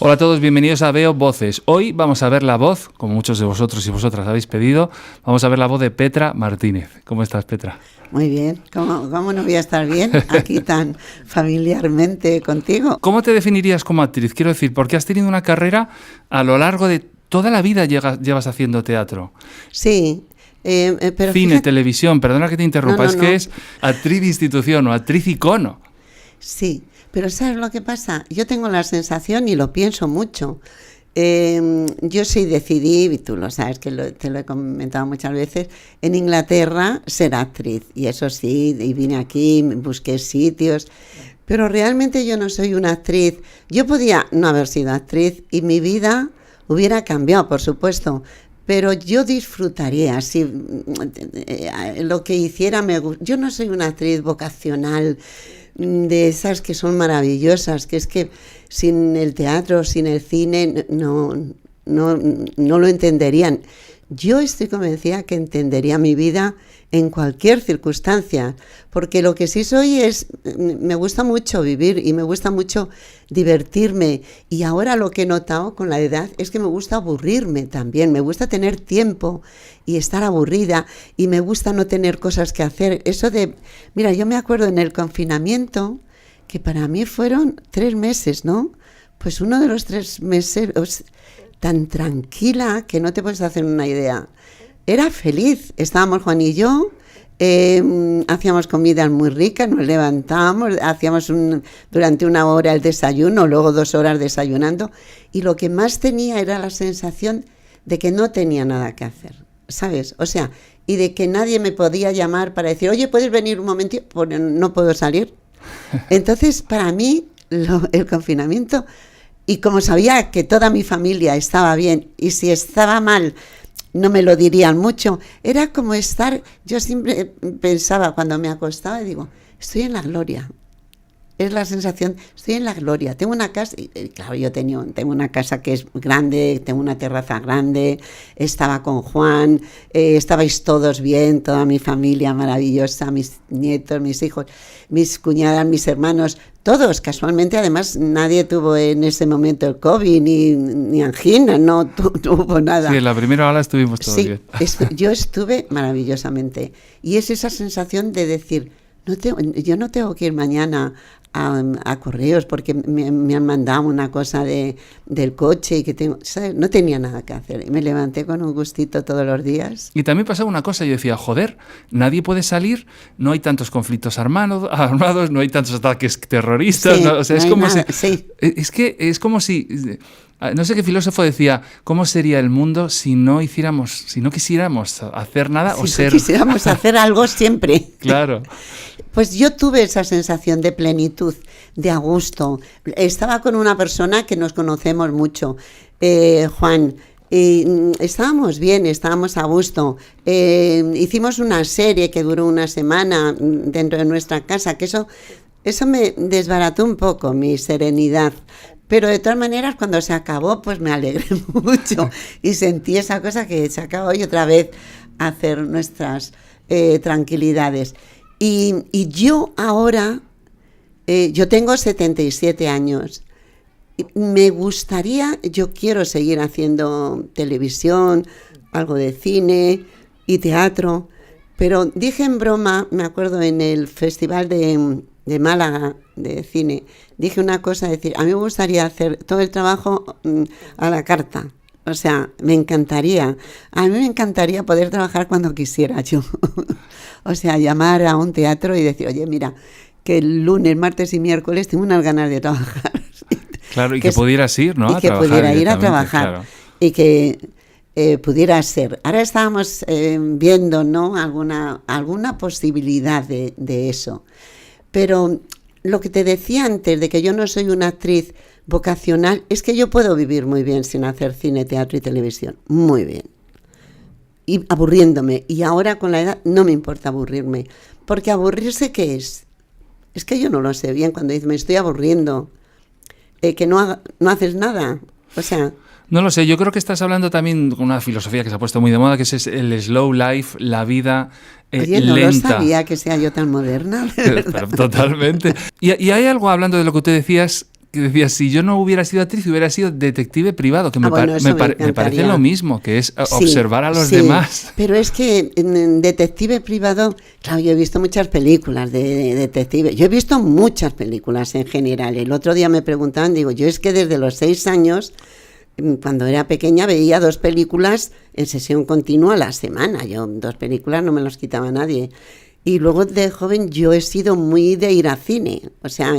Hola a todos, bienvenidos a Veo Voces. Hoy vamos a ver la voz, como muchos de vosotros y vosotras habéis pedido, vamos a ver la voz de Petra Martínez. ¿Cómo estás, Petra? Muy bien, ¿cómo no voy a estar bien aquí tan familiarmente contigo? ¿Cómo te definirías como actriz? Quiero decir, porque has tenido una carrera a lo largo de toda la vida llevas haciendo teatro. Sí. Pero cine, fíjate, televisión, perdona que te interrumpa, No. que es actriz de institución o actriz icono. Sí, pero ¿sabes lo que pasa? Yo tengo la sensación y lo pienso mucho. Yo sí decidí, y tú lo sabes que te lo he comentado muchas veces, en Inglaterra ser actriz. Y eso sí, y vine aquí, busqué sitios. Pero realmente yo no soy una actriz. Yo podía no haber sido actriz y mi vida hubiera cambiado, por supuesto. Pero yo disfrutaría, si lo que hiciera me gusta. Yo no soy una actriz vocacional de esas que son maravillosas, que es que sin el teatro, sin el cine, no lo entenderían. Yo estoy convencida que entendería mi vida en cualquier circunstancia, porque lo que sí soy es, me gusta mucho vivir y me gusta mucho divertirme, y ahora lo que he notado con la edad es que me gusta aburrirme también, me gusta tener tiempo y estar aburrida, y me gusta no tener cosas que hacer. Eso de, mira, yo me acuerdo en el confinamiento, que para mí fueron 3 meses, ¿no? Pues uno de los 3 meses, tan tranquila que no te puedes hacer una idea. Era feliz, estábamos Juan y yo, hacíamos comidas muy ricas, nos levantábamos, hacíamos durante 1 hora el desayuno, luego 2 horas desayunando, y lo que más tenía era la sensación de que no tenía nada que hacer, ¿sabes? O sea, y de que nadie me podía llamar para decir, oye, ¿puedes venir un momentito? Pues no puedo salir. Entonces, para mí, el confinamiento, y como sabía que toda mi familia estaba bien, y si estaba mal no me lo dirían mucho, era como estar, yo siempre pensaba cuando me acostaba y digo, estoy en la gloria. Es la sensación, estoy en la gloria. Tengo una casa, y claro, yo tengo una casa que es grande, tengo una terraza grande, estaba con Juan, estabais todos bien, toda mi familia maravillosa, mis nietos, mis hijos, mis cuñadas, mis hermanos, todos, casualmente, además nadie tuvo en ese momento el COVID, ni angina, no tuvo nada. Sí, en la primera ola estuvimos todos bien. Yo estuve maravillosamente, y es esa sensación de decir, yo no tengo que ir mañana a correos porque me han mandado una cosa del coche y que tengo, ¿sabes? No tenía nada que hacer y me levanté con un gustito todos los días. Y también pasaba una cosa, yo decía, joder, nadie puede salir, no hay tantos conflictos armados, no hay tantos ataques terroristas, Sí, ¿no? O sea, no es hay como nada, si, sí. es que es como si, no sé qué filósofo decía, ¿cómo sería el mundo si no quisiéramos hacer nada o Si ser? no quisiéramos hacer algo siempre. Claro. Pues yo tuve esa sensación de plenitud, de a gusto. Estaba con una persona que nos conocemos mucho, Juan, y estábamos bien, estábamos a gusto. Hicimos una serie que duró 1 semana dentro de nuestra casa, que eso me desbarató un poco mi serenidad. Pero de todas maneras, cuando se acabó, pues me alegré mucho y sentí esa cosa que se acabó, y otra vez hacer nuestras tranquilidades. Y yo ahora, yo tengo 77 años, me gustaría, yo quiero seguir haciendo televisión, algo de cine y teatro, pero dije en broma, me acuerdo en el Festival de Málaga de cine, dije una cosa, decir, a mí me gustaría hacer todo el trabajo a la carta. O sea, a mí me encantaría poder trabajar cuando quisiera yo. O sea, llamar a un teatro y decir, oye, mira, que el lunes, martes y miércoles tengo unas ganas de trabajar. Claro, y que pudieras ir, ¿no? Y que pudiera ir a trabajar. Claro. Y que pudiera ser. Ahora estábamos viendo, ¿no? Alguna posibilidad de eso. Pero lo que te decía antes, de que yo no soy una actriz vocacional, es que yo puedo vivir muy bien sin hacer cine, teatro y televisión, muy bien, y aburriéndome, y ahora con la edad no me importa aburrirme, porque aburrirse, ¿qué es? Es que yo no lo sé bien cuando dice me estoy aburriendo, que no haces nada, o sea... No lo sé, yo creo que estás hablando también con una filosofía que se ha puesto muy de moda, que es el slow life, la vida Oye, no lenta. Lo sabía que sea yo tan moderna. Pero totalmente. Y hay algo, hablando de lo que tú decías, que decías, si yo no hubiera sido actriz, hubiera sido detective privado, que me parece lo mismo, que es observar a los demás. Pero es que en detective privado, claro, yo he visto muchas películas de detective, yo he visto muchas películas en general. El otro día me preguntaban, digo, yo es que desde los 6 años, cuando era pequeña, veía 2 películas en sesión continua a la semana. Yo 2 películas no me las quitaba nadie. Y luego de joven yo he sido muy de ir al cine, o sea,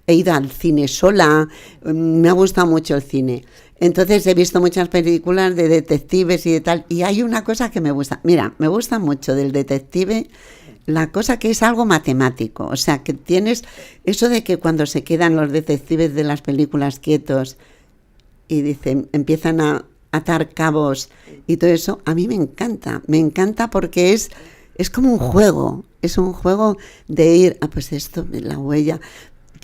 he ido al cine sola, me ha gustado mucho el cine. Entonces he visto muchas películas de detectives y de tal, y hay una cosa que me gusta. Mira, me gusta mucho del detective la cosa que es algo matemático, o sea, que tienes eso de que cuando se quedan los detectives de las películas quietos y dicen, empiezan a atar cabos y todo eso, a mí me encanta porque es como un juego. Es un juego de ir, pues esto, la huella.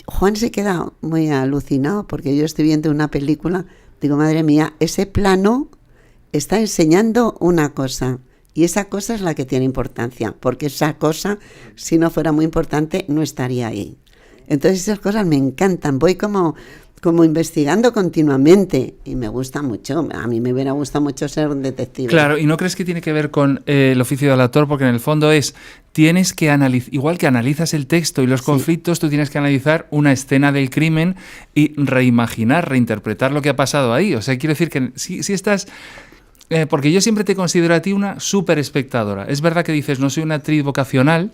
Juan se queda muy alucinado porque yo estoy viendo una película, digo, madre mía, ese plano está enseñando una cosa y esa cosa es la que tiene importancia, porque esa cosa, si no fuera muy importante, no estaría ahí. Entonces esas cosas me encantan, voy como investigando continuamente y me gusta mucho. A mí me hubiera gustado mucho ser un detective. Claro, ¿y no crees que tiene que ver con el oficio del actor? Porque en el fondo tienes que analizar, igual que analizas el texto y los conflictos, tú tienes que analizar una escena del crimen y reimaginar, reinterpretar lo que ha pasado ahí. O sea, quiero decir que si estás... porque yo siempre te considero a ti una súper espectadora. Es verdad que dices, no soy una actriz vocacional,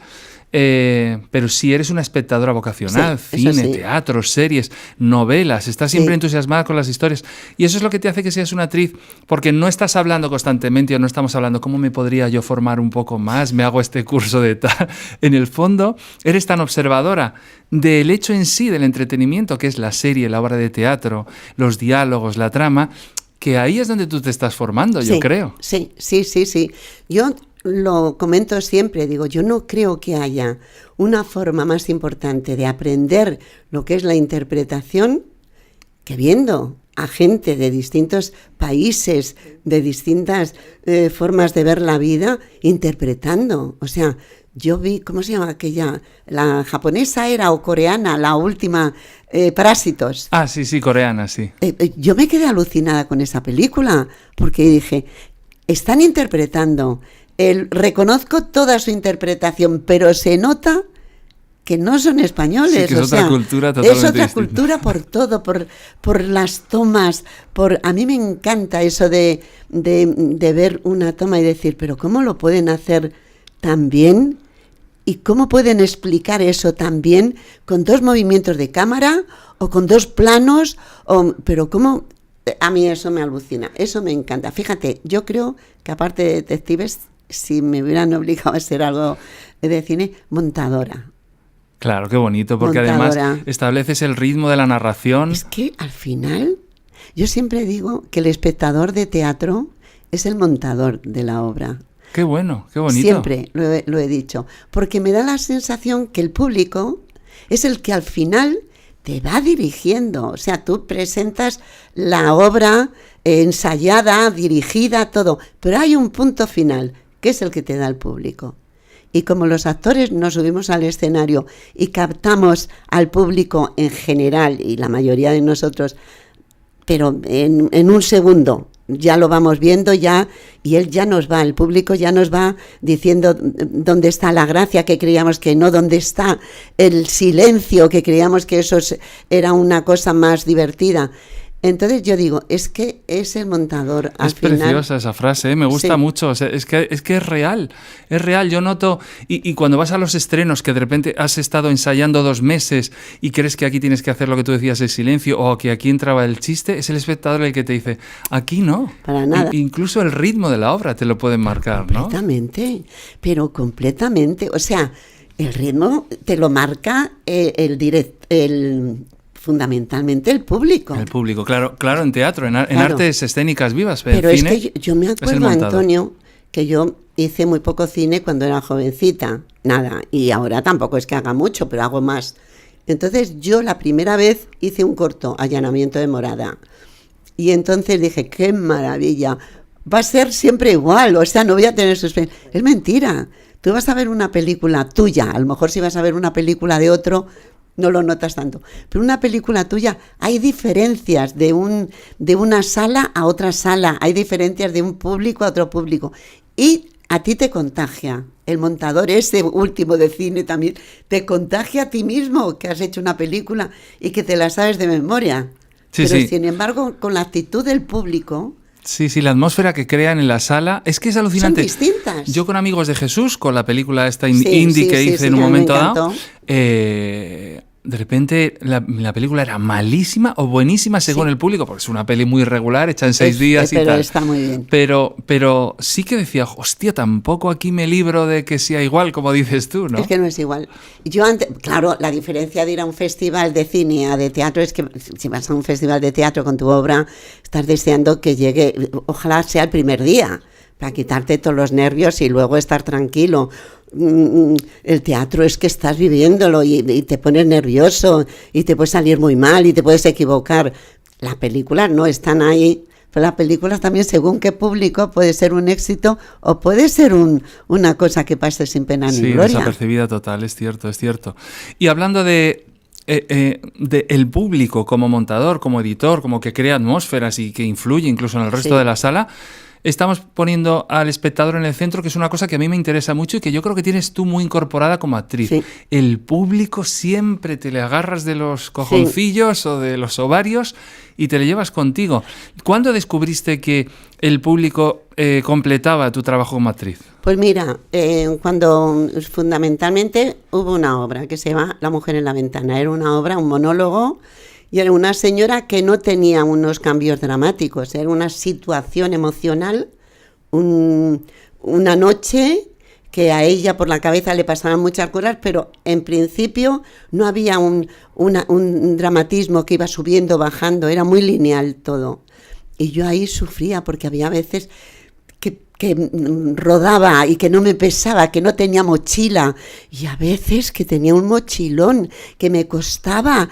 pero sí eres una espectadora vocacional, cine, teatro, series, novelas, estás siempre entusiasmada con las historias y eso es lo que te hace que seas una actriz, porque no estás hablando constantemente o no estamos hablando cómo me podría yo formar un poco más, me hago este curso de tal. En el fondo eres tan observadora del hecho en sí, del entretenimiento, que es la serie, la obra de teatro, los diálogos, la trama, que ahí es donde tú te estás formando, yo creo. Sí. Yo lo comento siempre, digo, yo no creo que haya una forma más importante de aprender lo que es la interpretación que viendo a gente de distintos países, de distintas formas de ver la vida, interpretando. O sea, yo vi, ¿cómo se llama aquella? La japonesa era o coreana, la última, Parásitos. Ah, sí, coreana, sí. Yo me quedé alucinada con esa película, porque dije, están interpretando, reconozco toda su interpretación, pero se nota que no son españoles. Sí, que es otra cultura totalmente es otra distinta. Cultura por todo, por las tomas, a mí me encanta eso de ver una toma y decir, pero ¿cómo lo pueden hacer tan bien? ¿Y cómo pueden explicar eso tan bien con 2 movimientos de cámara o con 2 planos? Pero ¿cómo? A mí eso me alucina, eso me encanta. Fíjate, yo creo que aparte de detectives, si me hubieran obligado a ser algo de cine, montadora. Claro, qué bonito, porque Montadora. Además estableces el ritmo de la narración. Es que al final, yo siempre digo que el espectador de teatro es el montador de la obra. Qué bueno, qué bonito. Siempre lo he dicho, porque me da la sensación que el público es el que al final te va dirigiendo. O sea, tú presentas la obra ensayada, dirigida, todo, pero hay un punto final, que es el que te da el público. Y como los actores nos subimos al escenario y captamos al público en general, y la mayoría de nosotros, pero en un segundo, ya lo vamos viendo ya, y él ya nos va, el público ya nos va diciendo dónde está la gracia que creíamos que no, dónde está el silencio que creíamos que eso era una cosa más divertida. Entonces yo digo, es que es el montador al Es final. preciosa esa frase, me gusta mucho. O sea, es que es real, yo noto, y cuando vas a los estrenos, que de repente has estado ensayando 2 meses y crees que aquí tienes que hacer lo que tú decías, el silencio, o que aquí entraba el chiste, es el espectador el que te dice, aquí no. Para nada. Incluso el ritmo de la obra te lo pueden marcar, ¿no? Completamente, pero completamente. O sea, el ritmo te lo marca fundamentalmente el público. El público, claro, en teatro, en artes escénicas vivas, pero en cine, es que yo me acuerdo, Antonio, que yo hice muy poco cine cuando era jovencita, nada, y ahora tampoco es que haga mucho, pero hago más. Entonces yo la primera vez hice un corto, Allanamiento de morada, y entonces dije, qué maravilla, va a ser siempre igual, o sea, no voy a tener suspense. Es mentira, tú vas a ver una película tuya, a lo mejor si vas a ver una película de otro, no lo notas tanto. Pero una película tuya, hay diferencias de una sala a otra sala, hay diferencias de un público a otro público. Y a ti te contagia. El montador ese último de cine también te contagia a ti mismo, que has hecho una película y que te la sabes de memoria. Sí, pero sí. sin embargo, con la actitud del público... Sí, sí, la atmósfera que crean en la sala es que es alucinante. Son distintas. Yo con Amigos de Jesús, con la película esta Sí, indie sí, que sí, hice sí, en un a mí me momento dado, encantó. de repente la película era malísima o buenísima según Sí. el público, porque es una peli muy regular, hecha en 6 días y pero tal. está muy bien. Pero sí que decía, hostia, tampoco aquí me libro de que sea igual, como dices tú, ¿no? Es que no es igual. Yo antes, claro, la diferencia de ir a un festival de cine a de teatro es que si vas a un festival de teatro con tu obra, estás deseando que llegue, ojalá sea el primer día, para quitarte todos los nervios y luego estar tranquilo. El teatro es que estás viviéndolo y te pones nervioso y te puede salir muy mal y te puedes equivocar. Las películas no están ahí. Pero las películas también, según qué público, puede ser un éxito o puede ser una cosa que pase sin pena ni gloria. Sí, desapercibida total, es cierto, es cierto. Y hablando de el público como montador, como editor, como que crea atmósferas y que influye incluso en el resto de la sala, estamos poniendo al espectador en el centro, que es una cosa que a mí me interesa mucho y que yo creo que tienes tú muy incorporada como actriz. Sí. El público siempre te le agarras de los cojoncillos o de los ovarios y te le llevas contigo. ¿Cuándo descubriste que el público completaba tu trabajo como actriz? Pues mira, cuando fundamentalmente hubo una obra que se llama La mujer en la ventana. Era una obra, un monólogo, y era una señora que no tenía unos cambios dramáticos, era una situación emocional, una noche que a ella por la cabeza le pasaban muchas cosas, pero en principio no había un dramatismo que iba subiendo, bajando, era muy lineal todo. Y yo ahí sufría porque había veces que rodaba y que no me pesaba, que no tenía mochila, y a veces que tenía un mochilón que me costaba.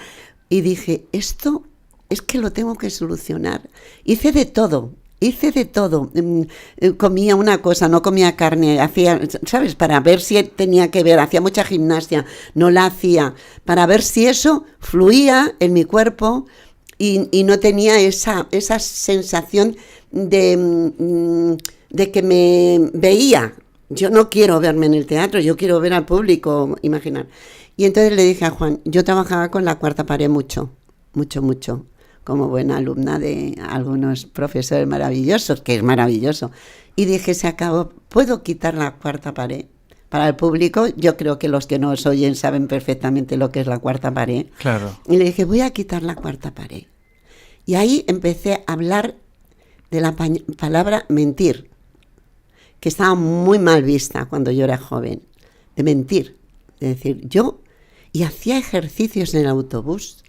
Y dije, esto es que lo tengo que solucionar. Hice de todo. Comía una cosa, no comía carne, hacía, ¿sabes? Para ver si tenía que ver, hacía mucha gimnasia, no la hacía, para ver si eso fluía en mi cuerpo y no tenía esa sensación de que me veía. Yo no quiero verme en el teatro, yo quiero ver al público, imaginar. Y entonces le dije a Juan, yo trabajaba con la cuarta pared mucho, como buena alumna de algunos profesores maravillosos, que es maravilloso. Y dije, se acabó, ¿puedo quitar la cuarta pared? Para el público, yo creo que los que nos oyen saben perfectamente lo que es la cuarta pared. Claro. Y le dije, voy a quitar la cuarta pared. Y ahí empecé a hablar de la palabra mentir, que estaba muy mal vista cuando yo era joven, de mentir. Es decir, y hacía ejercicios en el autobús.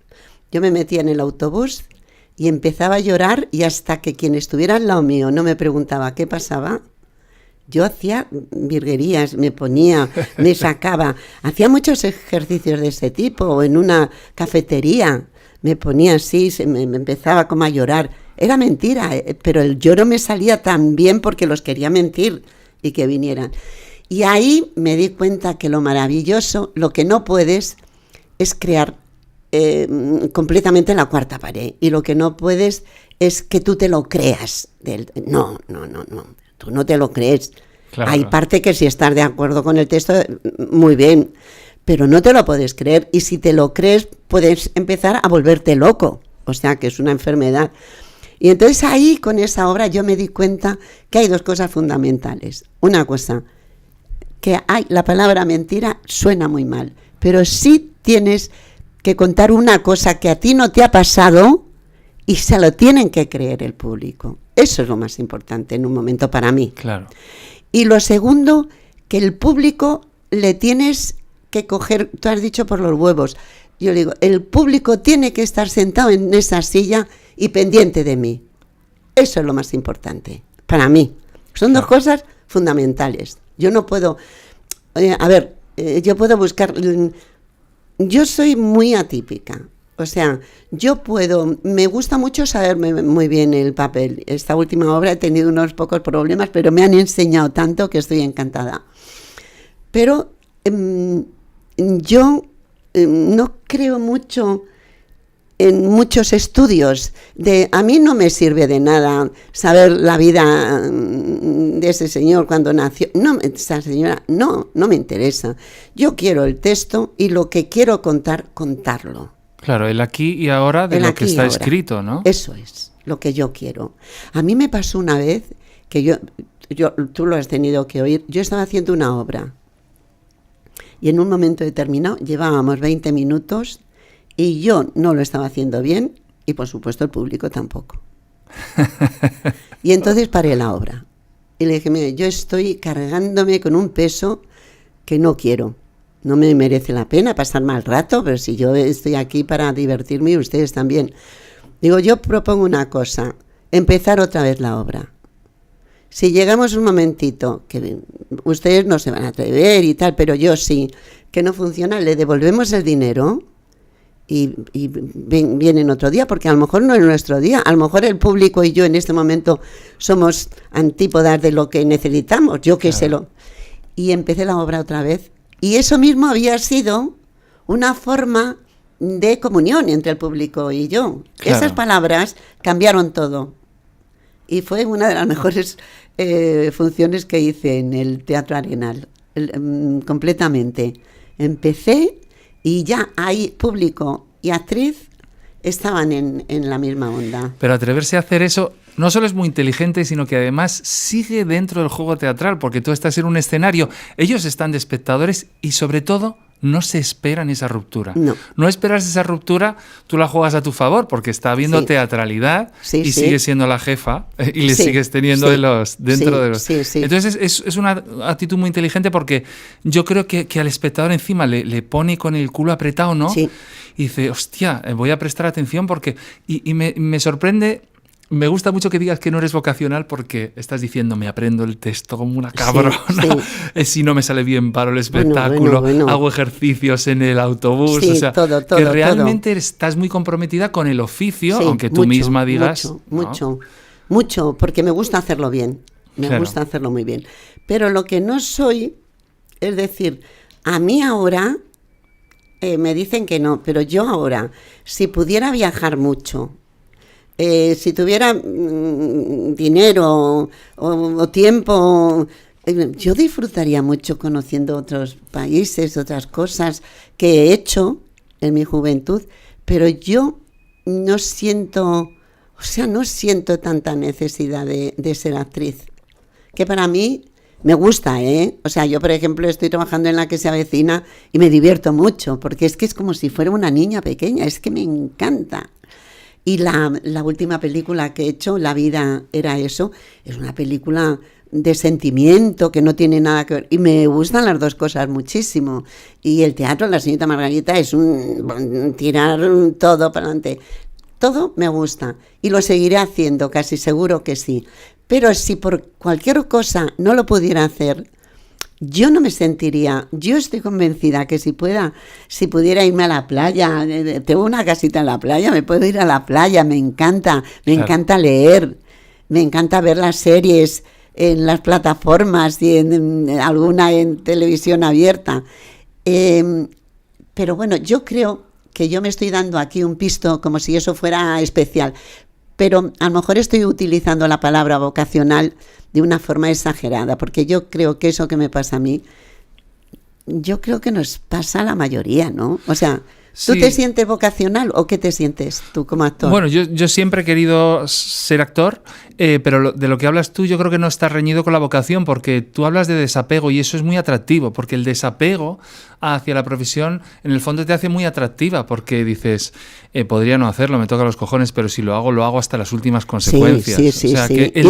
Yo me metía en el autobús y empezaba a llorar, y hasta que quien estuviera al lado mío no me preguntaba qué pasaba, yo hacía virguerías, me ponía, me sacaba. Hacía muchos ejercicios de ese tipo, o en una cafetería me ponía así, me empezaba como a llorar. Era mentira, pero el lloro me salía tan bien porque los quería mentir y que vinieran. Y ahí me di cuenta que lo maravilloso, lo que no puedes, es crear completamente la cuarta pared. Y lo que no puedes es que tú te lo creas. No. Tú no te lo crees. Claro. Hay parte que si estás de acuerdo con el texto, muy bien, pero no te lo puedes creer. Y si te lo crees, puedes empezar a volverte loco. O sea, que es una enfermedad. Y entonces ahí, con esa obra, yo me di cuenta que hay dos cosas fundamentales. Una cosa, que la palabra mentira suena muy mal, pero sí tienes que contar una cosa que a ti no te ha pasado y se lo tienen que creer el público. Eso es lo más importante en un momento para mí. Claro. Y lo segundo, que el público le tienes que coger, tú has dicho por los huevos, yo le digo, el público tiene que estar sentado en esa silla y pendiente de mí. Eso es lo más importante para mí. Son dos cosas fundamentales. Yo no puedo, yo puedo buscar, yo soy muy atípica, o sea, me gusta mucho saberme muy bien el papel. Esta última obra he tenido unos pocos problemas, pero me han enseñado tanto que estoy encantada. Pero yo no creo mucho en muchos estudios. A mí no me sirve de nada saber la vida de ese señor cuando nació. No, esa señora, no me interesa. Yo quiero el texto y lo que quiero contarlo. Claro, el aquí y ahora de lo que está escrito, ¿no? Eso es lo que yo quiero. A mí me pasó una vez que tú lo has tenido que oír, yo estaba haciendo una obra y en un momento determinado llevábamos 20 minutos y yo no lo estaba haciendo bien y por supuesto el público tampoco. Y entonces paré la obra y le dije, mire, yo estoy cargándome con un peso que no quiero. No me merece la pena pasar mal rato, pero si yo estoy aquí para divertirme y ustedes también. Digo, yo propongo una cosa, empezar otra vez la obra. Si llegamos un momentito, que ustedes no se van a atrever y tal, pero yo sí, que no funciona, le devolvemos el dinero y vienen otro día, porque a lo mejor no es nuestro día, a lo mejor el público y yo en este momento somos antípodas de lo que necesitamos, yo qué sé lo. Y empecé la obra otra vez. Y eso mismo había sido una forma de comunión entre el público y yo. Claro. Esas palabras cambiaron todo. Y fue una de las mejores funciones que hice en el Teatro Arenal, completamente. Empecé y ya ahí público y actriz estaban en la misma onda. Pero atreverse a hacer eso no solo es muy inteligente, sino que además sigue dentro del juego teatral, porque tú estás en un escenario, ellos están de espectadores y sobre todo no se esperan esa ruptura. No esperas esa ruptura, tú la juegas a tu favor, porque está habiendo teatralidad y sigue siendo la jefa y le sigues teniendo dentro de los... Entonces es una actitud muy inteligente porque yo creo que al espectador encima le pone con el culo apretado, ¿no? Sí. Y dice, hostia, voy a prestar atención porque... Y me sorprende... Me gusta mucho que digas que no eres vocacional porque estás diciendo, me aprendo el texto como una cabrona, si no me sale bien paro el espectáculo, bueno. Hago ejercicios en el autobús, o sea, todo, que realmente estás muy comprometida con el oficio, aunque tú misma digas... Mucho, porque me gusta hacerlo bien, me gusta hacerlo muy bien. Pero lo que no soy, es decir, a mí ahora, me dicen que no, pero yo ahora, si pudiera viajar mucho... si tuviera dinero o tiempo, yo disfrutaría mucho conociendo otros países, otras cosas que he hecho en mi juventud, pero yo no siento tanta necesidad de ser actriz, que para mí me gusta, o sea, yo por ejemplo estoy trabajando en La que se avecina y me divierto mucho, porque es que es como si fuera una niña pequeña, es que me encanta. Y la última película que he hecho, La vida era eso, es una película de sentimiento que no tiene nada que ver. Y me gustan las dos cosas muchísimo. Y el teatro, La señorita Margarita, es un tirar todo para adelante. Todo me gusta y lo seguiré haciendo, casi seguro que sí. Pero si por cualquier cosa no lo pudiera hacer... Yo no me sentiría, yo estoy convencida que si pudiera irme a la playa, tengo una casita en la playa, me puedo ir a la playa, me encanta leer, me encanta ver las series en las plataformas y alguna en televisión abierta. Pero bueno, yo creo que yo me estoy dando aquí un pisto como si eso fuera especial. Pero a lo mejor estoy utilizando la palabra vocacional de una forma exagerada, porque yo creo que eso que me pasa a mí, yo creo que nos pasa a la mayoría, ¿no? O sea, ¿tú te sientes vocacional o qué te sientes tú como actor? Bueno, yo siempre he querido ser actor, pero de lo que hablas tú yo creo que no está reñido con la vocación, porque tú hablas de desapego y eso es muy atractivo, porque el desapego hacia la profesión en el fondo te hace muy atractiva, porque dices, podría no hacerlo, me toca los cojones, pero si lo hago hasta las últimas consecuencias. Sí, o sea, sí. Que el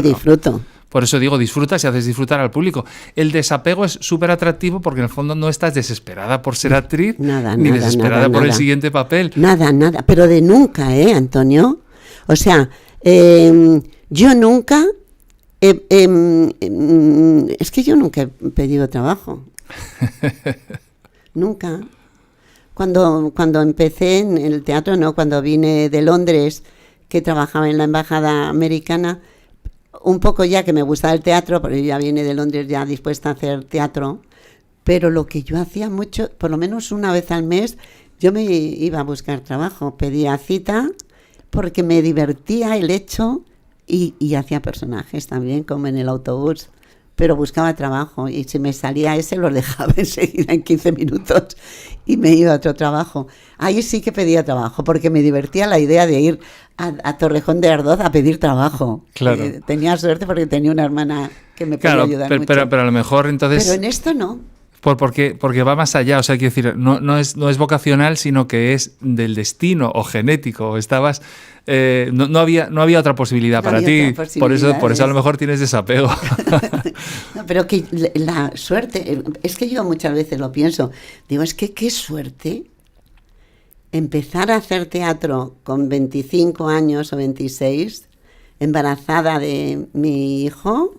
disfruto. Por eso digo, disfrutas y haces disfrutar al público. El desapego es súper atractivo porque en el fondo no estás desesperada por ser actriz, ni desesperada por el siguiente papel. Nada, pero de nunca, Antonio? O sea, yo nunca, es que yo nunca he pedido trabajo. Nunca. Cuando empecé en el teatro, no, cuando vine de Londres, que trabajaba en la embajada americana, un poco ya que me gustaba el teatro, porque yo ya vine de Londres ya dispuesta a hacer teatro, Pero lo que yo hacía mucho, por lo menos una vez al mes, yo me iba a buscar trabajo, pedía cita, porque me divertía el hecho y hacía personajes también, como en el autobús. Pero buscaba trabajo y si me salía ese los dejaba enseguida en 15 minutos y me iba a otro trabajo. Ahí sí que pedía trabajo porque me divertía la idea de ir a Torrejón de Ardoz a pedir trabajo. Claro. Tenía suerte porque tenía una hermana que me podía ayudar mucho. Pero a lo mejor entonces... Pero en esto no. Porque va más allá, o sea, quiero decir, no es vocacional, sino que es del destino o genético. Estabas, no había otra posibilidad para ti, por eso a lo mejor tienes desapego. No, pero que la suerte, es que yo muchas veces lo pienso, digo, es que qué suerte empezar a hacer teatro con 25 años o 26, embarazada de mi hijo,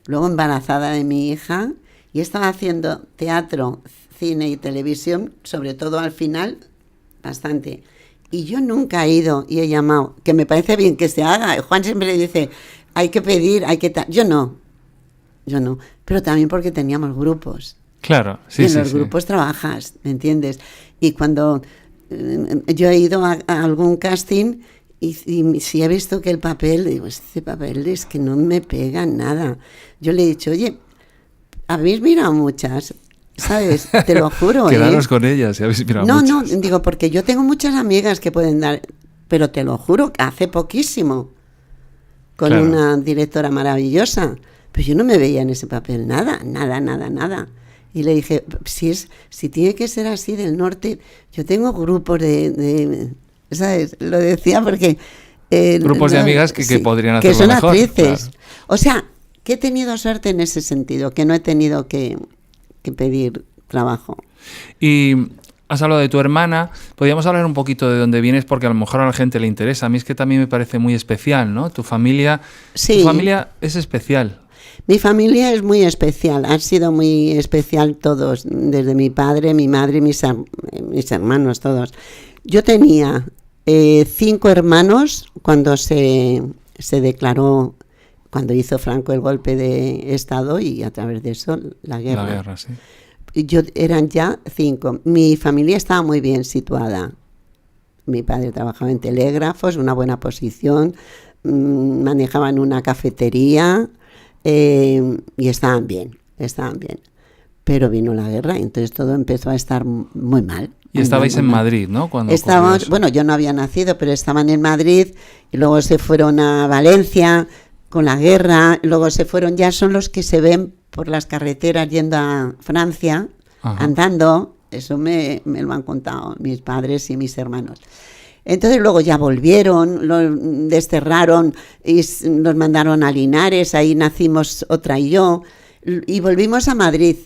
luego embarazada de mi hija. Y estaba haciendo teatro, cine y televisión, sobre todo al final, bastante. Y yo nunca he ido y he llamado, que me parece bien que se haga. Juan siempre dice, hay que pedir, hay que... Yo no. Pero también porque teníamos grupos. Claro, sí, y en los grupos trabajas, ¿me entiendes? Y cuando yo he ido a algún casting y si he visto que el papel, digo, este papel es que no me pega nada. Yo le he dicho, oye, habéis mirado muchas, ¿sabes? Te lo juro. Quedaros con ellas, habéis mirado muchas. No, digo, porque yo tengo muchas amigas que pueden dar, pero te lo juro, que hace poquísimo, con una directora maravillosa, pero yo no me veía en ese papel nada. Y le dije, si tiene que ser así del norte, yo tengo grupos de ¿sabes? Lo decía porque... grupos de amigas que podrían hacerlo mejor. Que son mejor, actrices. Claro. O sea... que he tenido suerte en ese sentido, que no he tenido que pedir trabajo. Y has hablado de tu hermana, podríamos hablar un poquito de dónde vienes, porque a lo mejor a la gente le interesa. A mí es que también me parece muy especial, ¿no? Tu familia es especial. Mi familia es muy especial, han sido muy especial todos, desde mi padre, mi madre y mis hermanos, todos. Yo tenía 5 hermanos cuando se declaró... cuando hizo Franco el golpe de Estado y a través de eso la guerra. La guerra, sí. Eran ya 5. Mi familia estaba muy bien situada. Mi padre trabajaba en telégrafos, una buena posición, manejaban una cafetería y estaban bien. Pero vino la guerra y entonces todo empezó a estar muy mal. Y estabais en Madrid, ¿no? Bueno, yo no había nacido, pero estaban en Madrid y luego se fueron a Valencia con la guerra, luego se fueron, ya son los que se ven por las carreteras yendo a Francia, Ajá. andando, eso me lo han contado mis padres y mis hermanos. Entonces luego ya volvieron, lo desterraron y nos mandaron a Linares, ahí nacimos otra y yo, y volvimos a Madrid.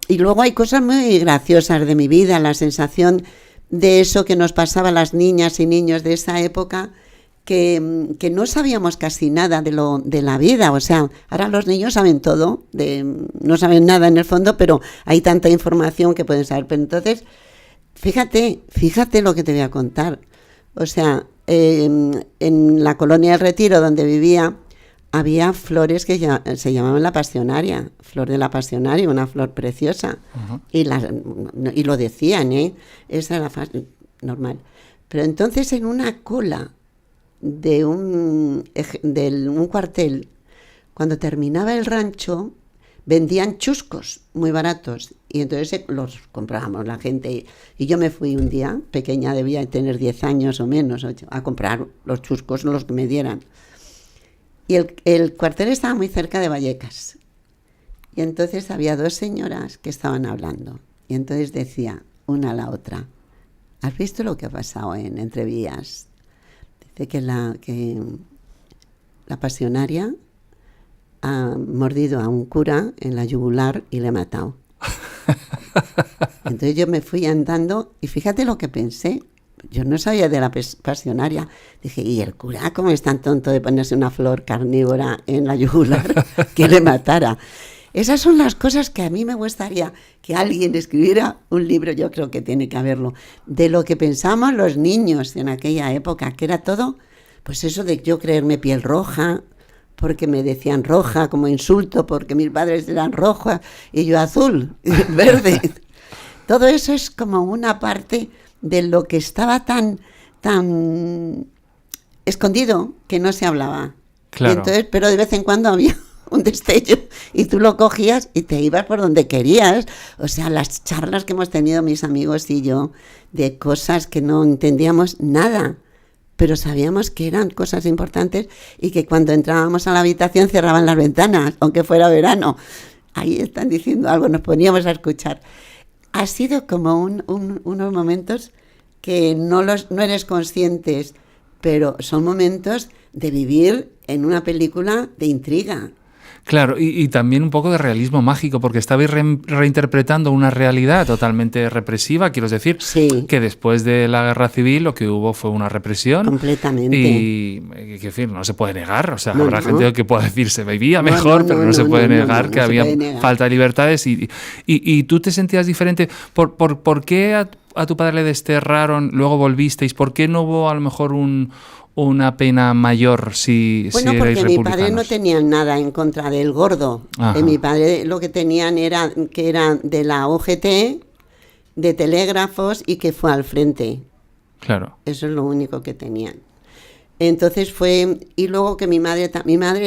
Y luego hay cosas muy graciosas de mi vida, la sensación de eso que nos pasaba a las niñas y niños de esa época, que no sabíamos casi nada de la vida. O sea, ahora los niños saben todo, no saben nada en el fondo, pero hay tanta información que pueden saber. Pero entonces, fíjate lo que te voy a contar. O sea, en la colonia del Retiro donde vivía, había flores que se llamaban la pasionaria, flor de la pasionaria, una flor preciosa. Uh-huh. Y lo decían, esa era normal. Pero entonces en una cola de un cuartel, cuando terminaba el rancho, vendían chuscos muy baratos y entonces los comprábamos la gente. Y yo me fui un día, pequeña, debía tener 10 años o menos, 8, a comprar los chuscos, los que me dieran. Y el cuartel estaba muy cerca de Vallecas. Y entonces había 2 señoras que estaban hablando. Y entonces decía una a la otra, ¿has visto lo que ha pasado en Entrevías? Dice que la pasionaria ha mordido a un cura en la yugular y le ha matado. Entonces yo me fui andando y fíjate lo que pensé. Yo no sabía de la pasionaria. Dije, ¿y el cura cómo es tan tonto de ponerse una flor carnívora en la yugular que le matara? Esas son las cosas que a mí me gustaría que alguien escribiera un libro, yo creo que tiene que haberlo, de lo que pensamos los niños en aquella época, que era todo, pues eso de yo creerme piel roja, porque me decían roja como insulto, porque mis padres eran roja y yo azul, verde. Todo eso es como una parte de lo que estaba tan escondido que no se hablaba. Claro. Y entonces, pero de vez en cuando había un destello y tú lo cogías y te ibas por donde querías. O sea, las charlas que hemos tenido mis amigos y yo de cosas que no entendíamos nada, pero sabíamos que eran cosas importantes y que cuando entrábamos a la habitación cerraban las ventanas, aunque fuera verano. Ahí están diciendo algo, nos poníamos a escuchar. Ha sido como unos momentos que no eres conscientes, pero son momentos de vivir en una película de intriga. Claro, y también un poco de realismo mágico, porque estabais reinterpretando una realidad totalmente represiva, quiero decir, sí, que después de la guerra civil lo que hubo fue una represión. Completamente. Y, quiero decir, no se puede negar, o sea, habrá gente que pueda decir se vivía mejor, pero no se puede negar que había falta de libertades. Y tú te sentías diferente. ¿Por qué a tu padre le desterraron, luego volvisteis? ¿Por qué no hubo a lo mejor una pena mayor si bueno, erais porque mi republicanos? padre no tenía nada en contra del gordo. Mi padre lo que tenían era que era de la UGT, de telégrafos y que fue al frente. Claro. Eso es lo único que tenían. Entonces y luego que mi madre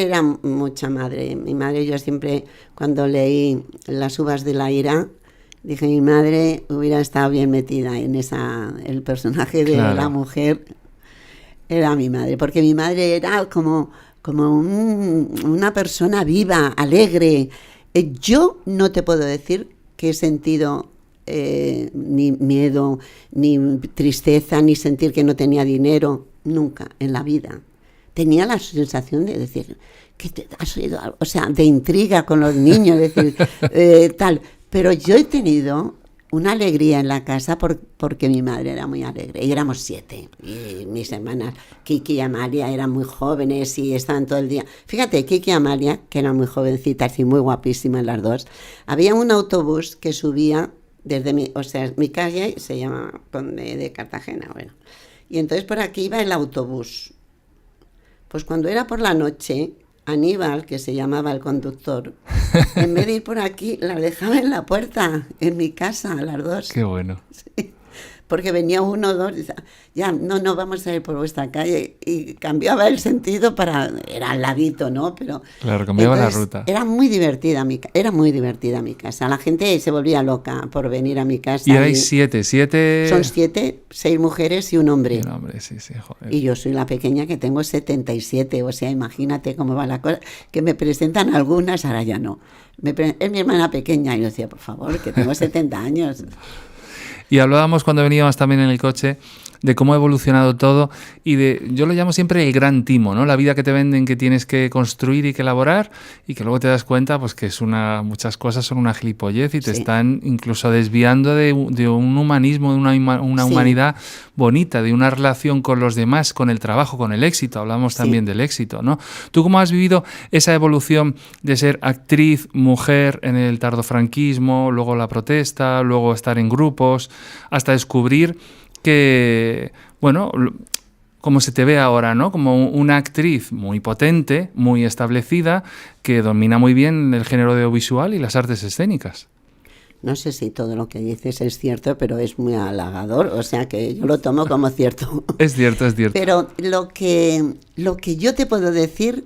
era mucha madre. Mi madre, yo siempre, cuando leí Las uvas de la ira, dije, mi madre hubiera estado bien metida en el personaje de la mujer. Era mi madre, porque mi madre era como una persona viva, alegre. Yo no te puedo decir que he sentido ni miedo, ni tristeza, ni sentir que no tenía dinero, nunca en la vida. Tenía la sensación de decir, que has oído algo, o sea, de intriga con los niños, decir, tal. Pero yo he tenido una alegría en la casa porque mi madre era muy alegre. Y éramos 7. Y mis hermanas, Kiki y Amalia, eran muy jóvenes y estaban todo el día. Fíjate, Kiki y Amalia, que eran muy jovencitas y muy guapísimas las dos, había un autobús que subía desde mi calle se llama Conde de Cartagena, bueno. Y entonces por aquí iba el autobús. Pues cuando era por la noche, Aníbal, que se llamaba el conductor, en vez de ir por aquí, las dejaba en la puerta, en mi casa, a las 2. Qué bueno. Sí, porque venía 1 o 2 y decía, ya, no vamos a ir por vuestra calle. Y cambiaba el sentido era al ladito, ¿no? Pero claro, cambiaba la ruta. Era muy divertida mi casa. La gente se volvía loca por venir a mi casa. Y erais 7. Son 7, 6 mujeres y un hombre. Y un hombre, sí, joder. Y yo soy la pequeña que tengo 77, o sea, imagínate cómo va la cosa. Que me presentan algunas, ahora ya no. Es mi hermana pequeña y yo decía, por favor, que tengo 70 años. Y hablábamos cuando veníamos también en el coche de cómo ha evolucionado todo y yo lo llamo siempre el gran timo, ¿no? La vida que te venden que tienes que construir y que elaborar y que luego te das cuenta pues que muchas cosas son una gilipollez y te están incluso desviando de un humanismo, de una humanidad bonita, de una relación con los demás, con el trabajo, con el éxito. Hablamos también del éxito, ¿no? ¿Tú cómo has vivido esa evolución de ser actriz, mujer en el tardofranquismo, luego la protesta, luego estar en grupos, hasta descubrir que, bueno, como se te ve ahora, ¿no? Como una actriz muy potente, muy establecida, que domina muy bien el género audiovisual y las artes escénicas? No sé si todo lo que dices es cierto, pero es muy halagador, o sea que yo lo tomo como cierto. Es cierto. Pero lo que yo te puedo decir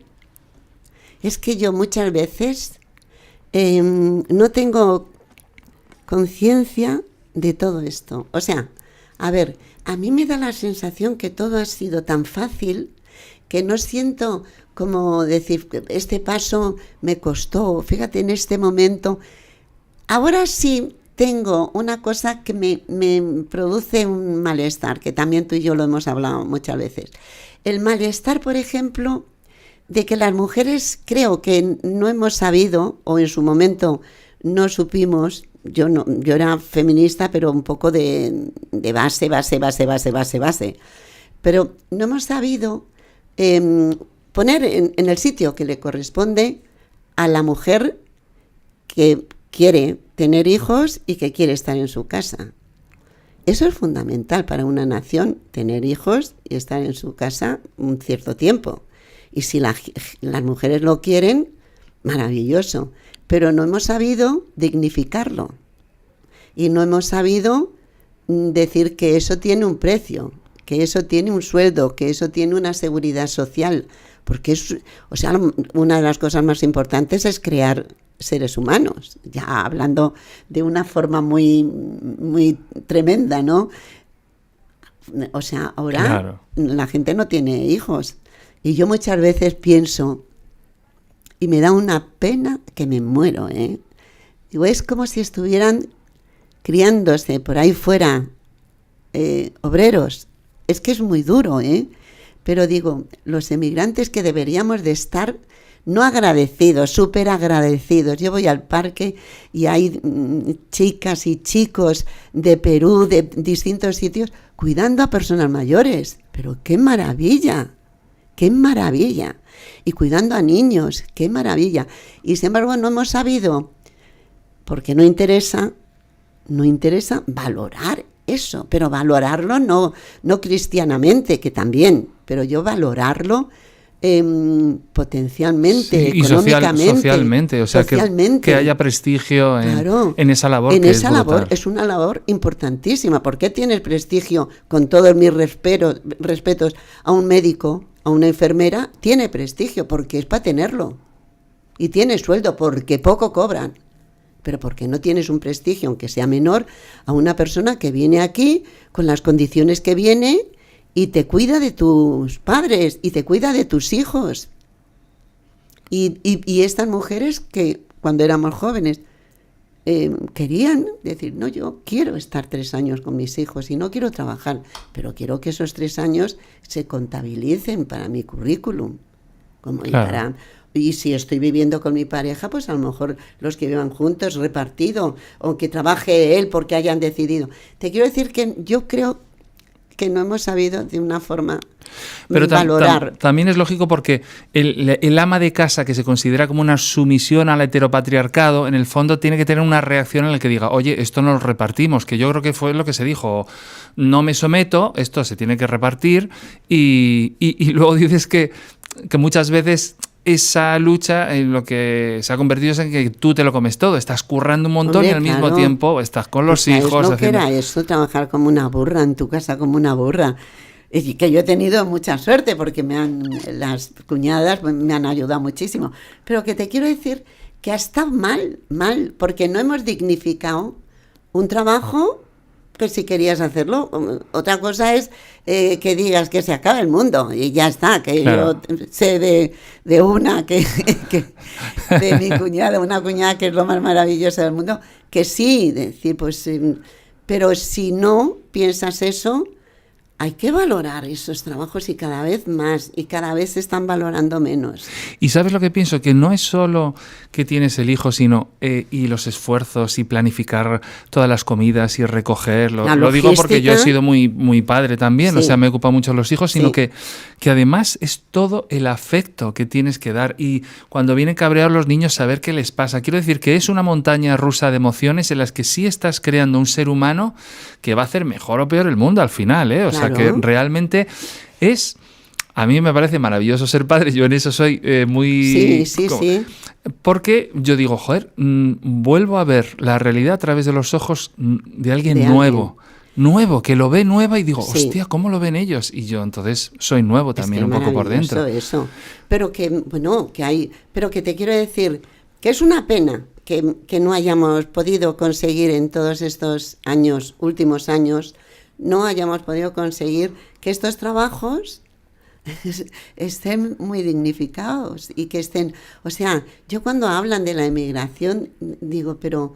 es que yo muchas veces no tengo conciencia de todo esto. O sea, a ver, a mí me da la sensación que todo ha sido tan fácil que no siento como decir, este paso me costó, fíjate en este momento. Ahora sí tengo una cosa que me produce un malestar, que también tú y yo lo hemos hablado muchas veces. El malestar, por ejemplo, de que las mujeres creo que no hemos sabido, o en su momento no supimos. Yo era feminista, pero un poco de base. Pero no hemos sabido poner en el sitio que le corresponde a la mujer que quiere tener hijos y que quiere estar en su casa. Eso es fundamental para una nación, tener hijos y estar en su casa un cierto tiempo. Y si las mujeres lo quieren, maravilloso. Pero no hemos sabido dignificarlo. Y no hemos sabido decir que eso tiene un precio, que eso tiene un sueldo, que eso tiene una seguridad social. Porque una de las cosas más importantes es crear seres humanos, ya hablando de una forma muy, muy tremenda, ¿no? O sea, ahora claro, la gente no tiene hijos. Y yo muchas veces pienso, y me da una pena que me muero, ¿eh? Digo, es como si estuvieran criándose por ahí fuera obreros. Es que es muy duro, ¿eh? Pero digo, los emigrantes que deberíamos de estar no agradecidos, súper agradecidos. Yo voy al parque y hay chicas y chicos de Perú, de distintos sitios, cuidando a personas mayores. Pero ¡qué maravilla! ¡Qué maravilla! Y cuidando a niños, ¡qué maravilla! Y sin embargo no hemos sabido, porque no interesa valorar eso, pero valorarlo no cristianamente, que también, pero yo valorarlo potencialmente, sí, económicamente, socialmente, o sea, que haya prestigio claro, en esa labor. En esa labor brutal. es una labor importantísima. ¿Por qué tienes prestigio? Con todos mis respetos a un médico, a una enfermera, tiene prestigio porque es para tenerlo. Y tiene sueldo porque poco cobran. Pero porque no tienes un prestigio, aunque sea menor, a una persona que viene aquí con las condiciones que viene y te cuida de tus padres y te cuida de tus hijos. Y estas mujeres que cuando éramos jóvenes querían decir, no, yo quiero estar 3 años con mis hijos y no quiero trabajar, pero quiero que esos 3 años se contabilicen para mi currículum. Claro. Y si estoy viviendo con mi pareja, pues a lo mejor los que vivan juntos, repartido, o que trabaje él porque hayan decidido. Te quiero decir que yo creo que no hemos sabido de una forma pero valorar. También es lógico porque el ama de casa, que se considera como una sumisión al heteropatriarcado, en el fondo tiene que tener una reacción en la que diga, oye, esto no lo repartimos, que yo creo que fue lo que se dijo, no me someto, esto se tiene que repartir, y luego dices que muchas veces esa lucha en lo que se ha convertido es en que tú te lo comes todo, estás currando un montón. Hombre, y al mismo tiempo estás con los hijos. Lo que era eso, trabajar como una burra en tu casa, como una burra. Y que yo he tenido mucha suerte porque las cuñadas me han ayudado muchísimo. Pero que te quiero decir que ha estado mal, porque no hemos dignificado un trabajo que si querías hacerlo. Otra cosa es que digas que se acaba el mundo y ya está, que claro. Yo sé de una que de mi cuñada, una cuñada que es lo más maravilloso del mundo, que sí, decir, pues, pero si no piensas eso, hay que valorar esos trabajos y cada vez más, y cada vez se están valorando menos. Y ¿sabes lo que pienso? Que no es solo que tienes el hijo, sino y los esfuerzos y planificar todas las comidas y recogerlo. Lo digo porque yo he sido muy, muy padre también, sí. O sea, me ocupa mucho los hijos, sino sí. que además es todo el afecto que tienes que dar. Y cuando vienen cabreados los niños, saber qué les pasa. Quiero decir que es una montaña rusa de emociones en las que sí estás creando un ser humano que va a hacer mejor o peor el mundo al final, ¿eh? O sea, que realmente es... A mí me parece maravilloso ser padre, yo en eso soy muy... Sí. Porque yo digo, joder, vuelvo a ver la realidad a través de los ojos de alguien nuevo, que lo ve nueva y digo, sí. Hostia, ¿cómo lo ven ellos? Y yo entonces soy nuevo también, un poco por dentro. Eso. Pero que, bueno, pero que te quiero decir que es una pena que no hayamos podido conseguir en todos estos últimos años, no hayamos podido conseguir que estos trabajos estén muy dignificados y que estén, o sea, yo cuando hablan de la emigración digo, pero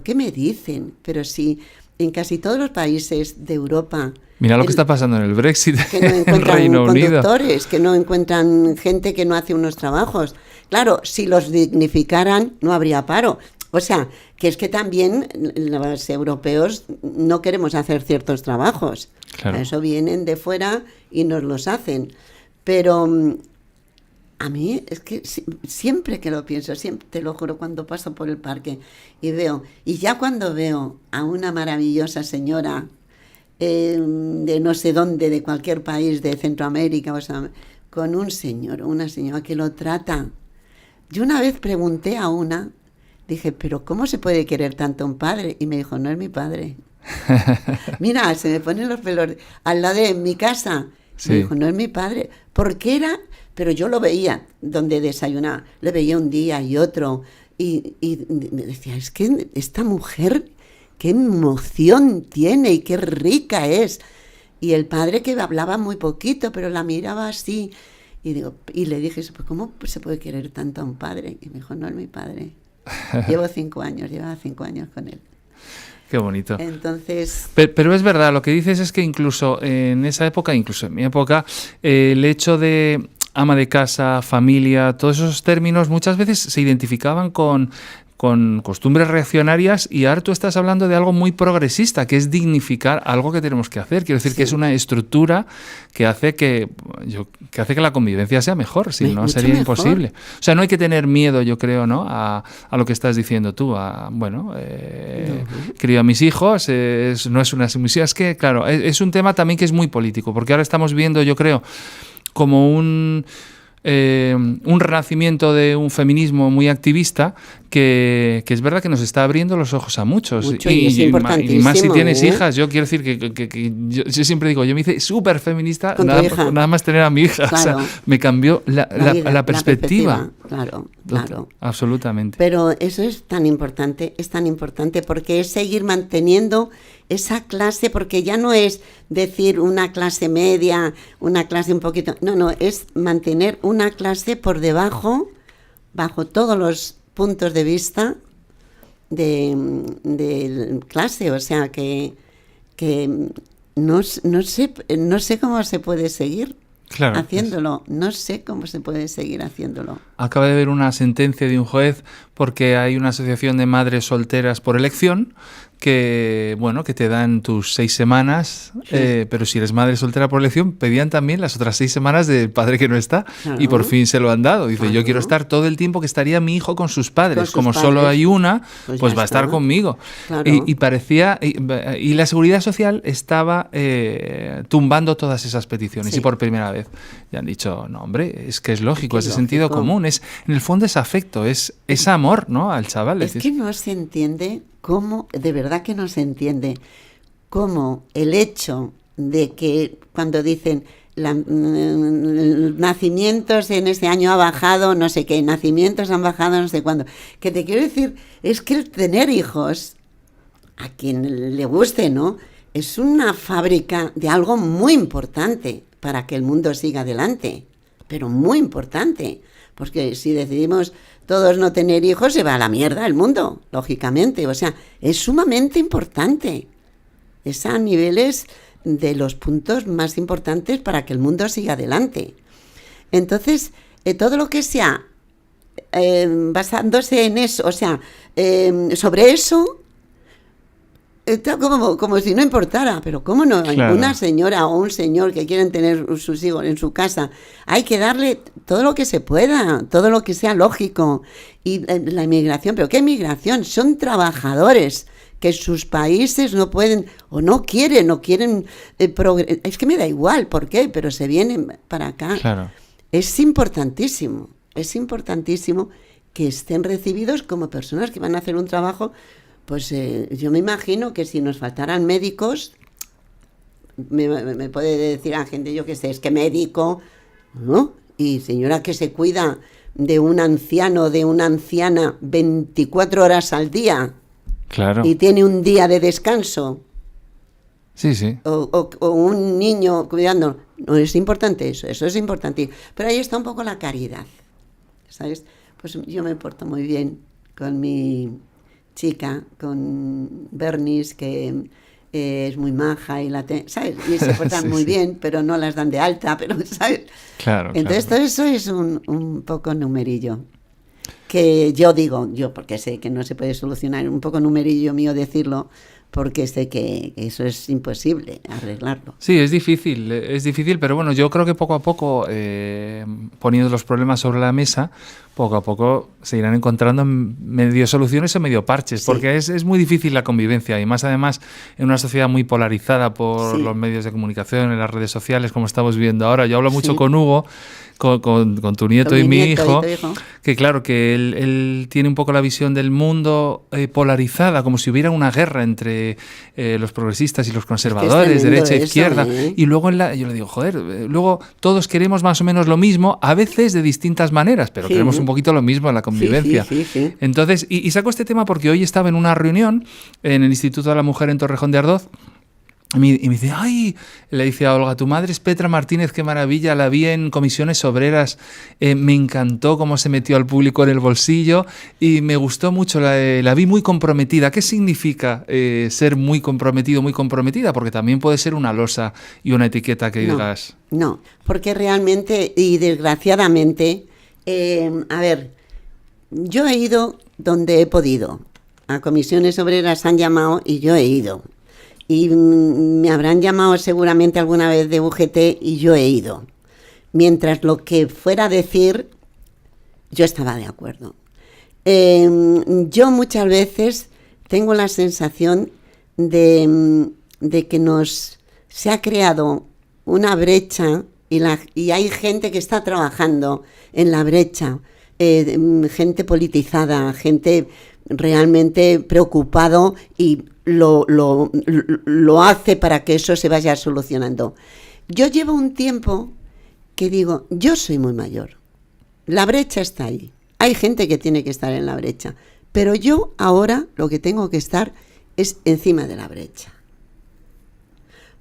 ¿qué me dicen? Pero si en casi todos los países de Europa, mira lo que está pasando en el Brexit, que no encuentran el Reino conductores, Unido, que no encuentran gente que no hace unos trabajos. Claro, si los dignificaran no habría paro. O sea, que es que también los europeos no queremos hacer ciertos trabajos. Claro. A eso vienen de fuera y nos los hacen. Pero a mí es que siempre que lo pienso, siempre, te lo juro, cuando paso por el parque y ya cuando veo a una maravillosa señora de no sé dónde, de cualquier país de Centroamérica, o sea, con un señor o una señora que lo trata. Yo una vez pregunté a una, dije, pero ¿cómo se puede querer tanto a un padre? Y me dijo, no es mi padre. Mira, se me ponen los pelos al lado de mi casa. Sí. Me dijo, no es mi padre. Porque era, pero yo lo veía donde desayunaba, le veía un día y otro. Y me decía, es que esta mujer, qué emoción tiene y qué rica es. Y el padre que hablaba muy poquito, pero la miraba así. Y le dije, pues ¿cómo se puede querer tanto a un padre? Y me dijo, no es mi padre. Llevaba 5 años con él. Qué bonito. Entonces... Pero es verdad, lo que dices es que incluso en esa época, incluso en mi época, el hecho de ama de casa, familia, todos esos términos muchas veces se identificaban con costumbres reaccionarias, y ahora tú estás hablando de algo muy progresista, que es dignificar algo que tenemos que hacer. Quiero decir, que es una estructura que hace que la convivencia sea mejor, si no sería imposible. O sea, no hay que tener miedo, yo creo, ¿no? a lo que estás diciendo tú. Crío a mis hijos, no es una sumisión. Es que, claro, es un tema también que es muy político, porque ahora estamos viendo, yo creo, como un renacimiento de un feminismo muy activista que es verdad que nos está abriendo los ojos a muchos. Y es importantísimo. Y más si tienes hijas. Yo quiero decir que yo siempre digo, yo me hice súper feminista nada más tener a mi hija. Claro. O sea, me cambió la perspectiva. Claro. Absolutamente. Pero eso es tan importante porque es seguir manteniendo esa clase, porque ya no es decir una clase media, una clase un poquito... No, es mantener una clase por debajo, bajo todos los puntos de vista de clase. O sea, que no sé cómo se puede seguir haciéndolo. No sé cómo se puede seguir haciéndolo. Acaba de haber una sentencia de un juez porque hay una asociación de madres solteras por elección que te dan tus 6 semanas, pero si eres madre soltera por elección, pedían también las otras 6 semanas del padre que no está, y por fin se lo han dado. Dice, yo quiero estar todo el tiempo que estaría mi hijo con sus padres. Como solo hay una, pues va a estar conmigo. Claro. Y parecía, y la Seguridad Social estaba tumbando todas esas peticiones, y por primera vez ya han dicho, no, hombre, es que es lógico, es de sentido común, en el fondo es afecto, es amor, ¿no?, al chaval. Es que no se entiende cómo, de verdad que no se entiende cómo el hecho de que cuando dicen nacimientos en este año ha bajado, no sé qué, nacimientos han bajado no sé cuándo, que te quiero decir, es que el tener hijos, a quien le guste, ¿no?, es una fábrica de algo muy importante para que el mundo siga adelante, pero muy importante, porque si decidimos todos no tener hijos, se va a la mierda el mundo, lógicamente. O sea, es sumamente importante. Es a niveles de los puntos más importantes para que el mundo siga adelante. Entonces, todo lo que sea basándose en eso, o sea, sobre eso, como si no importara. Pero ¿cómo no? Claro. Una señora o un señor que quieren tener sus hijos en su casa, hay que darle todo lo que se pueda, todo lo que sea lógico. Y la inmigración, ¿pero qué inmigración? Son trabajadores que sus países no pueden o no quieren es que me da igual por qué, pero se vienen para acá. Claro. Es importantísimo que estén recibidos como personas que van a hacer un trabajo. Pues yo me imagino que si nos faltaran médicos, me puede decir a gente, yo qué sé, es que médico, ¿no? Y señora que se cuida de un anciano, de una anciana 24 horas al día. Claro. Y tiene un día de descanso. Sí. O un niño cuidando. No, es importante eso es importante. Pero ahí está un poco la caridad, ¿sabes? Pues yo me porto muy bien con mi chica, con Bernice, que es muy maja y ¿sabes? Y se portan muy bien, pero no las dan de alta, pero ¿sabes? Claro. Entonces todo eso es un poco numerillo. Que yo digo, porque sé que no se puede solucionar, un poco numerillo mío decirlo, porque sé que eso es imposible arreglarlo. Sí, es difícil, pero bueno, yo creo que poco a poco, poniendo los problemas sobre la mesa, poco a poco se irán encontrando medio soluciones o medio parches, porque es muy difícil la convivencia, y más además en una sociedad muy polarizada por los medios de comunicación, en las redes sociales, como estamos viendo ahora. Yo hablo mucho con Hugo, con tu nieto y mi hijo, que claro, que él tiene un poco la visión del mundo polarizada, como si hubiera una guerra entre los progresistas y los conservadores, derecha e izquierda. Y luego yo le digo, joder, luego todos queremos más o menos lo mismo, a veces de distintas maneras, pero queremos un poquito lo mismo en la convivencia. Sí. Entonces, y saco este tema porque hoy estaba en una reunión en el Instituto de la Mujer en Torrejón de Ardoz. Y me dice, ¡ay! Le dice a Olga, tu madre es Petra Martínez, qué maravilla, la vi en Comisiones Obreras, me encantó cómo se metió al público en el bolsillo y me gustó mucho, la vi muy comprometida. ¿Qué significa ser muy comprometido, muy comprometida? Porque también puede ser una losa y una etiqueta que digas... No, porque realmente y desgraciadamente, a ver, yo he ido donde he podido. A Comisiones Obreras han llamado y yo he ido. Y me habrán llamado seguramente alguna vez de UGT y yo he ido. Mientras lo que fuera a decir, yo estaba de acuerdo. Yo muchas veces tengo la sensación de que se ha creado una brecha y hay gente que está trabajando en la brecha, gente politizada, gente realmente preocupado y lo hace para que eso se vaya solucionando. Yo llevo un tiempo que digo, yo soy muy mayor, la brecha está ahí, hay gente que tiene que estar en la brecha, pero yo ahora lo que tengo que estar es encima de la brecha,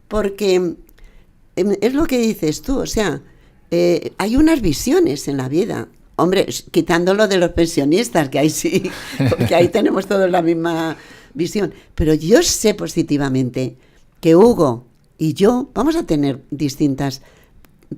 porque es lo que dices tú, o sea, hay unas visiones en la vida. Hombre, quitándolo de los pensionistas, que ahí sí, porque ahí tenemos todos la misma visión. Pero yo sé positivamente que Hugo y yo vamos a tener distintas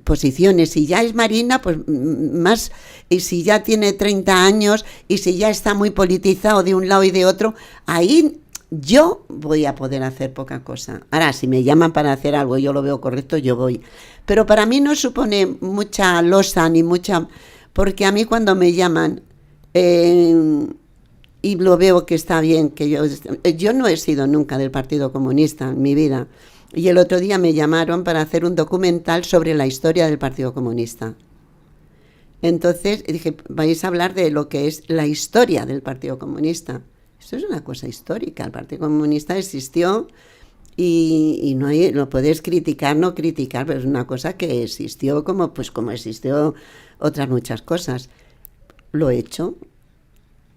posiciones. Si ya es Marina, pues más, y si ya tiene 30 años, y si ya está muy politizado de un lado y de otro, ahí yo voy a poder hacer poca cosa. Ahora, si me llaman para hacer algo y yo lo veo correcto, yo voy. Pero para mí no supone mucha losa ni mucha... Porque a mí cuando me llaman y lo veo que está bien, que yo no he sido nunca del Partido Comunista en mi vida, y el otro día me llamaron para hacer un documental sobre la historia del Partido Comunista. Entonces dije, vais a hablar de lo que es la historia del Partido Comunista. Esto es una cosa histórica, el Partido Comunista existió y no lo puedes criticar, no criticar, pero es una cosa que existió como existió otras muchas cosas. Lo he hecho.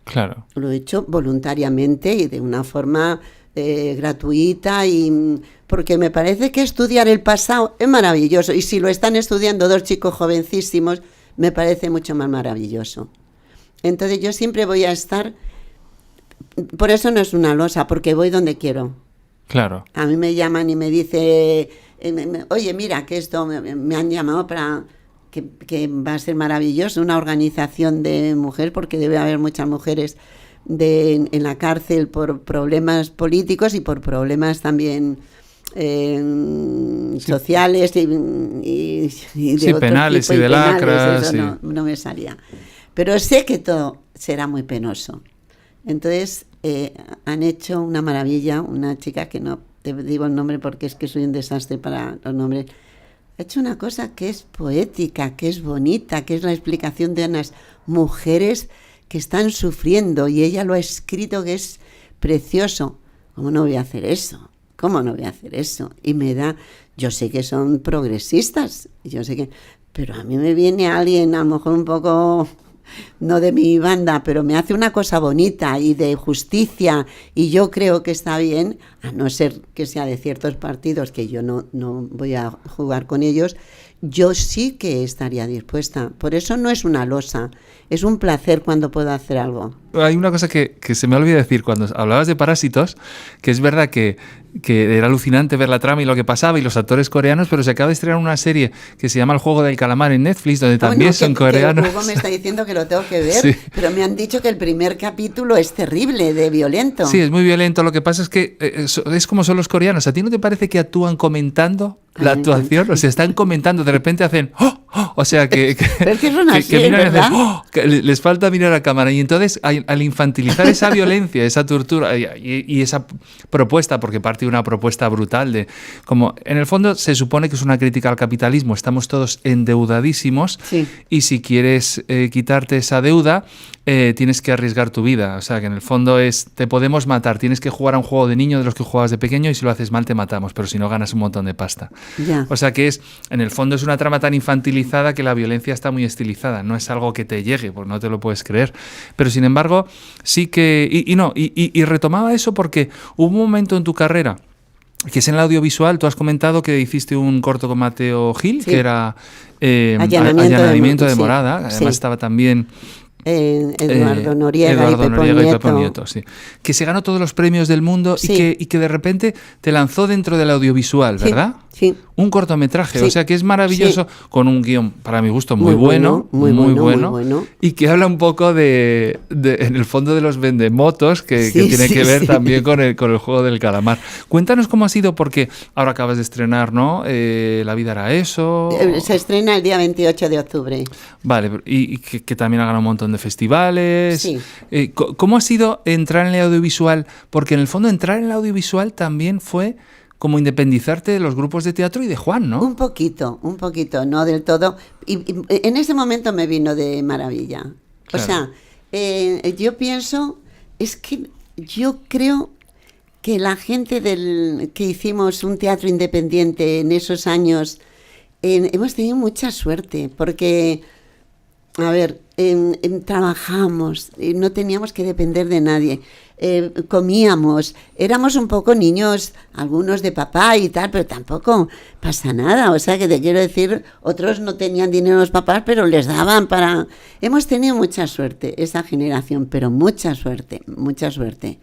Claro. Lo he hecho voluntariamente y de una forma gratuita, y porque me parece que estudiar el pasado es maravilloso, y si lo están estudiando dos chicos jovencísimos, me parece mucho más maravilloso. Entonces yo siempre voy a estar, por eso no es una losa, porque voy donde quiero. Claro. A mí me llaman y me dice, oye, mira, que esto me han llamado para que va a ser maravilloso, una organización de mujeres, porque debe haber muchas mujeres en la cárcel por problemas políticos y por problemas también sociales y de penales y de lacras. Eso sí. no me salía. Pero sé que todo será muy penoso. Entonces han hecho una maravilla, una chica que no te digo el nombre porque es que soy un desastre para los nombres. Ha hecho una cosa que es poética, que es bonita, que es la explicación de unas mujeres que están sufriendo, y ella lo ha escrito, que es precioso. ¿Cómo no voy a hacer eso? ¿Cómo no voy a hacer eso? Y yo sé que son progresistas, pero a mí me viene alguien a lo mejor un poco, no de mi banda, pero me hace una cosa bonita y de justicia, y yo creo que está bien, a no ser que sea de ciertos partidos que yo no voy a jugar con ellos, yo sí que estaría dispuesta. Por eso no es una losa, es un placer cuando puedo hacer algo. Hay una cosa que se me olvidó decir cuando hablabas de Parásitos, que es verdad que era alucinante ver la trama y lo que pasaba y los actores coreanos, pero se acaba de estrenar una serie que se llama El Juego del Calamar en Netflix, donde también son coreanos. Hugo me está diciendo que lo tengo que ver, sí. Pero me han dicho que el primer capítulo es terrible, de violento. Sí, es muy violento. Lo que pasa es que es como son los coreanos. ¿A ti no te parece que actúan comentando la actuación? O sea, están comentando, de repente hacen ¡oh! ¡Oh! O sea, que miran y dicen, ¡oh! Que les falta mirar a cámara. Y entonces, al infantilizar esa violencia, esa tortura y esa propuesta, porque parte de una propuesta brutal de... Como, en el fondo, se supone que es una crítica al capitalismo. Estamos todos endeudadísimos y si quieres quitarte esa deuda, tienes que arriesgar tu vida. O sea, que en el fondo te podemos matar. Tienes que jugar a un juego de niño de los que jugabas de pequeño y si lo haces mal te matamos, pero si no ganas un montón de pasta. Ya. O sea que en el fondo es una trama tan infantilizada que la violencia está muy estilizada. No es algo que te llegue, porque no te lo puedes creer. Pero sin embargo, sí que... Y retomaba eso porque hubo un momento en tu carrera que es en el audiovisual. Tú has comentado que hiciste un corto con Mateo Gil, que era Allanamiento de morada. Además estaba también... Eduardo Noriega y Pepo Nieto, sí. Que se ganó todos los premios del mundo y que de repente te lanzó dentro del audiovisual, ¿verdad? Sí. Un cortometraje, o sea que es maravilloso, con un guión, para mi gusto, muy bueno, y que habla un poco en el fondo de los vendemotos, que tiene que ver también con el juego del calamar. Cuéntanos cómo ha sido, porque ahora acabas de estrenar, ¿no? La vida era eso. Se estrena el día 28 de octubre. Vale, y que también ha ganado un montón de festivales. Sí. ¿Cómo ha sido entrar en el audiovisual? Porque en el fondo entrar en el audiovisual también fue como independizarte de los grupos de teatro y de Juan, ¿no? Un poquito, no del todo. Y en ese momento me vino de maravilla. Claro. O sea, yo pienso, es que yo creo que la gente que hicimos un teatro independiente en esos años, hemos tenido mucha suerte, porque, a ver, trabajamos, no teníamos que depender de nadie. Comíamos, éramos un poco niños, algunos de papá y tal, pero tampoco pasa nada. O sea, que te quiero decir, otros no tenían dinero los papás, pero les daban para... Hemos tenido mucha suerte, esa generación, pero mucha suerte.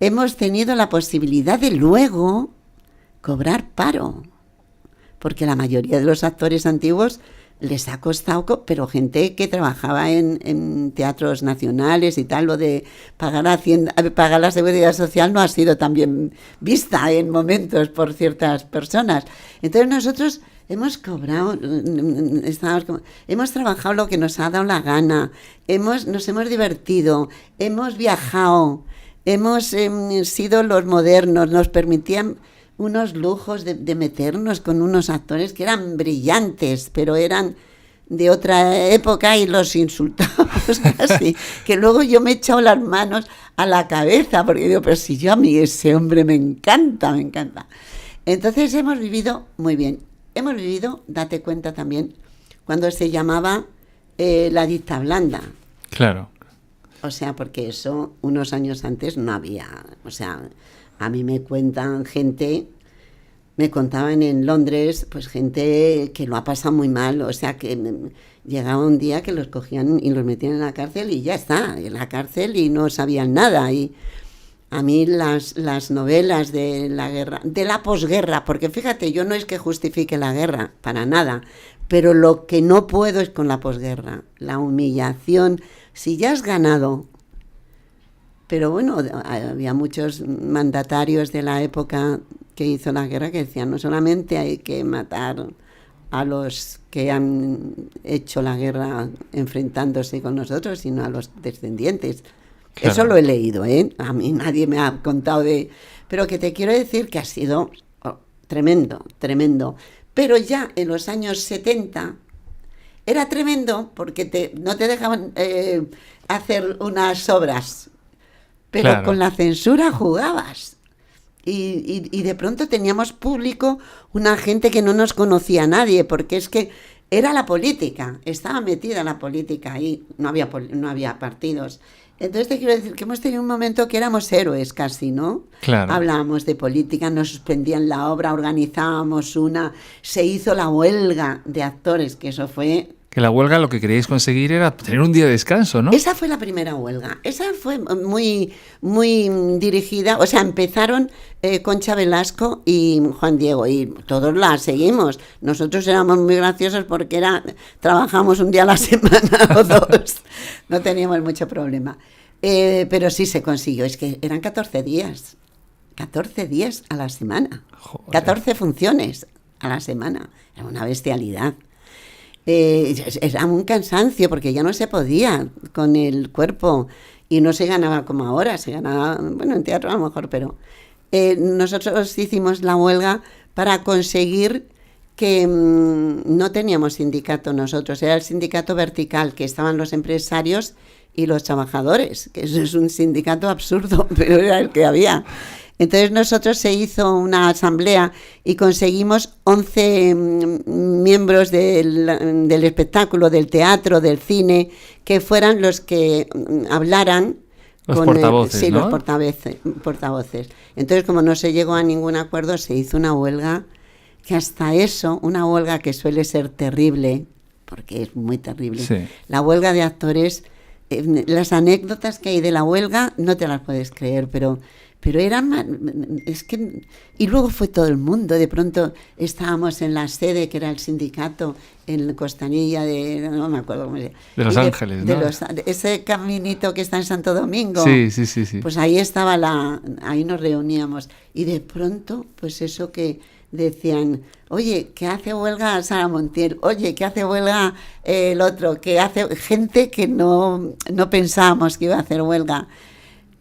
Hemos tenido la posibilidad de luego cobrar paro, porque la mayoría de los actores antiguos les ha costado, pero gente que trabajaba en teatros nacionales y tal, lo de pagar la seguridad social no ha sido tan bien vista en momentos por ciertas personas. Entonces nosotros hemos cobrado, hemos trabajado lo que nos ha dado la gana, nos hemos divertido, hemos viajado, hemos sido los modernos, nos permitían unos lujos de meternos con unos actores que eran brillantes, pero eran de otra época y los insultábamos así, que luego yo me he echado las manos a la cabeza, porque digo, pero si yo a mí ese hombre me encanta. Entonces hemos vivido muy bien. Hemos vivido, date cuenta también, cuando se llamaba la dicta blanda. Claro. O sea, porque eso unos años antes no había, o sea... A mí me contaban en Londres, pues gente que lo ha pasado muy mal, o sea que llegaba un día que los cogían y los metían en la cárcel y ya está, en la cárcel y no sabían nada. Y a mí las novelas de la guerra, de la posguerra, porque fíjate, yo no es que justifique la guerra, para nada, pero lo que no puedo es con la posguerra, la humillación, si ya has ganado... Pero bueno, había muchos mandatarios de la época que hizo la guerra que decían, no solamente hay que matar a los que han hecho la guerra enfrentándose con nosotros, sino a los descendientes. Claro. Eso lo he leído, ¿eh? A mí nadie me ha contado de... Pero que te quiero decir que ha sido tremendo. Pero ya en los años 70 era tremendo porque no te dejaban hacer unas obras. Pero claro, con la censura jugabas. Y de pronto teníamos público, una gente que no nos conocía a nadie, porque es que era la política, estaba metida la política ahí, no había partidos. Entonces te quiero decir que hemos tenido un momento que éramos héroes casi, ¿no? Claro. Hablábamos de política, nos suspendían la obra, organizábamos se hizo la huelga de actores, que eso fue... Que la huelga lo que queríais conseguir era tener un día de descanso, ¿no? Esa fue la primera huelga. Esa fue muy, muy dirigida. O sea, empezaron Concha Velasco y Juan Diego y todos la seguimos. Nosotros éramos muy graciosos porque trabajamos un día a la semana o dos. No teníamos mucho problema. Pero sí se consiguió. Es que eran 14 días. 14 días a la semana. Joder. 14 funciones a la semana. Era una bestialidad. Era un cansancio porque ya no se podía con el cuerpo y no se ganaba como ahora, se ganaba, bueno, en teatro a lo mejor, pero nosotros hicimos la huelga para conseguir que no teníamos sindicato nosotros, era el sindicato vertical, que estaban los empresarios y los trabajadores, que eso es un sindicato absurdo, pero era el que había. Entonces nosotros se hizo una asamblea y conseguimos 11 miembros del espectáculo, del teatro, del cine, que fueran los que hablaran. Los portavoces, sí, ¿no? Los portavoces. Entonces, como no se llegó a ningún acuerdo, se hizo una huelga, que hasta eso, una huelga que suele ser terrible, porque es muy terrible, sí. La huelga de actores, las anécdotas que hay de la huelga no te las puedes creer, pero es que, y luego fue todo el mundo, de pronto estábamos en la sede que era el sindicato en Costanilla no me acuerdo cómo se llama, de Los Ángeles, ¿no? Ese caminito que está en Santo Domingo, sí. Pues ahí estaba ahí nos reuníamos y de pronto pues eso que decían, oye, que hace huelga Sara Montiel, oye, que hace huelga el otro, que hace gente que no pensábamos que iba a hacer huelga.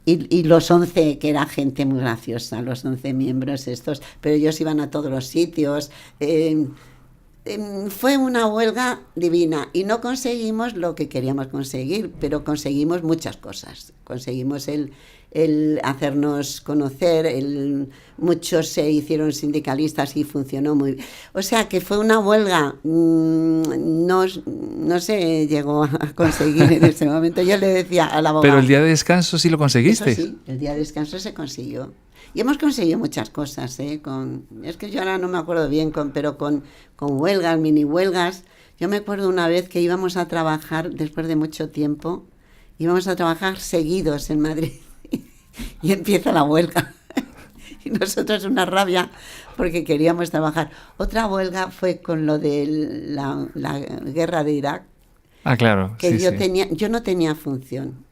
Y los 11, que era gente muy graciosa, los 11 miembros estos, pero ellos iban a todos los sitios. Fue una huelga divina y no conseguimos lo que queríamos conseguir, pero conseguimos muchas cosas. Conseguimos el hacernos conocer, muchos se hicieron sindicalistas y funcionó muy bien. O sea que fue una huelga, no se llegó a conseguir en ese momento. Yo le decía al abogado... Pero el día de descanso sí lo conseguiste. Eso sí, el día de descanso se consiguió. Y hemos conseguido muchas cosas, es que yo ahora no me acuerdo bien, pero con huelgas, mini huelgas. Yo me acuerdo una vez que íbamos a trabajar, después de mucho tiempo, íbamos a trabajar seguidos en Madrid y empieza la huelga. Y nosotros una rabia porque queríamos trabajar. Otra huelga fue con lo de la guerra de Irak. Ah, claro. Que yo no tenía función,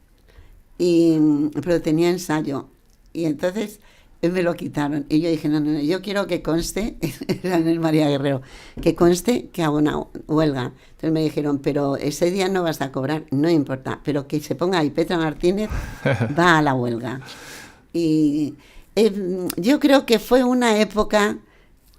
pero tenía ensayo. Y entonces me lo quitaron. Y yo dije, no, yo quiero que conste, era en el María Guerrero, que conste que hago una huelga. Entonces me dijeron, pero ese día no vas a cobrar, no importa, pero que se ponga ahí Petra Martínez va a la huelga. Y yo creo que fue una época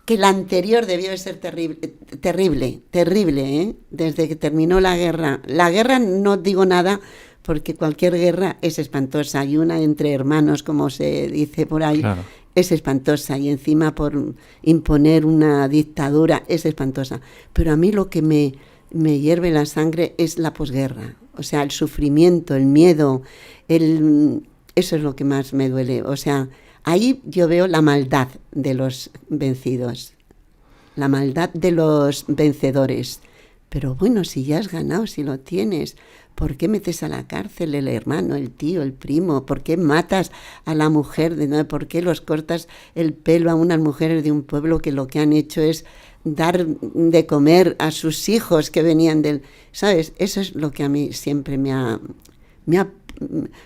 que la anterior debió de ser terrible, ¿eh? Desde que terminó la guerra. La guerra no digo nada, porque cualquier guerra es espantosa, y una entre hermanos, como se dice por ahí, claro, es espantosa, y encima por imponer una dictadura es espantosa. Pero a mí lo que me hierve la sangre es la posguerra, o sea, el sufrimiento, el miedo, eso es lo que más me duele. O sea, ahí yo veo la maldad de los vencidos, la maldad de los vencedores. Pero bueno, si ya has ganado, si lo tienes, ¿por qué metes a la cárcel el hermano, el tío, el primo? ¿Por qué matas a la mujer? ¿Por qué los cortas el pelo a unas mujeres de un pueblo que lo que han hecho es dar de comer a sus hijos que venían del... ¿Sabes? Eso es lo que a mí siempre me ha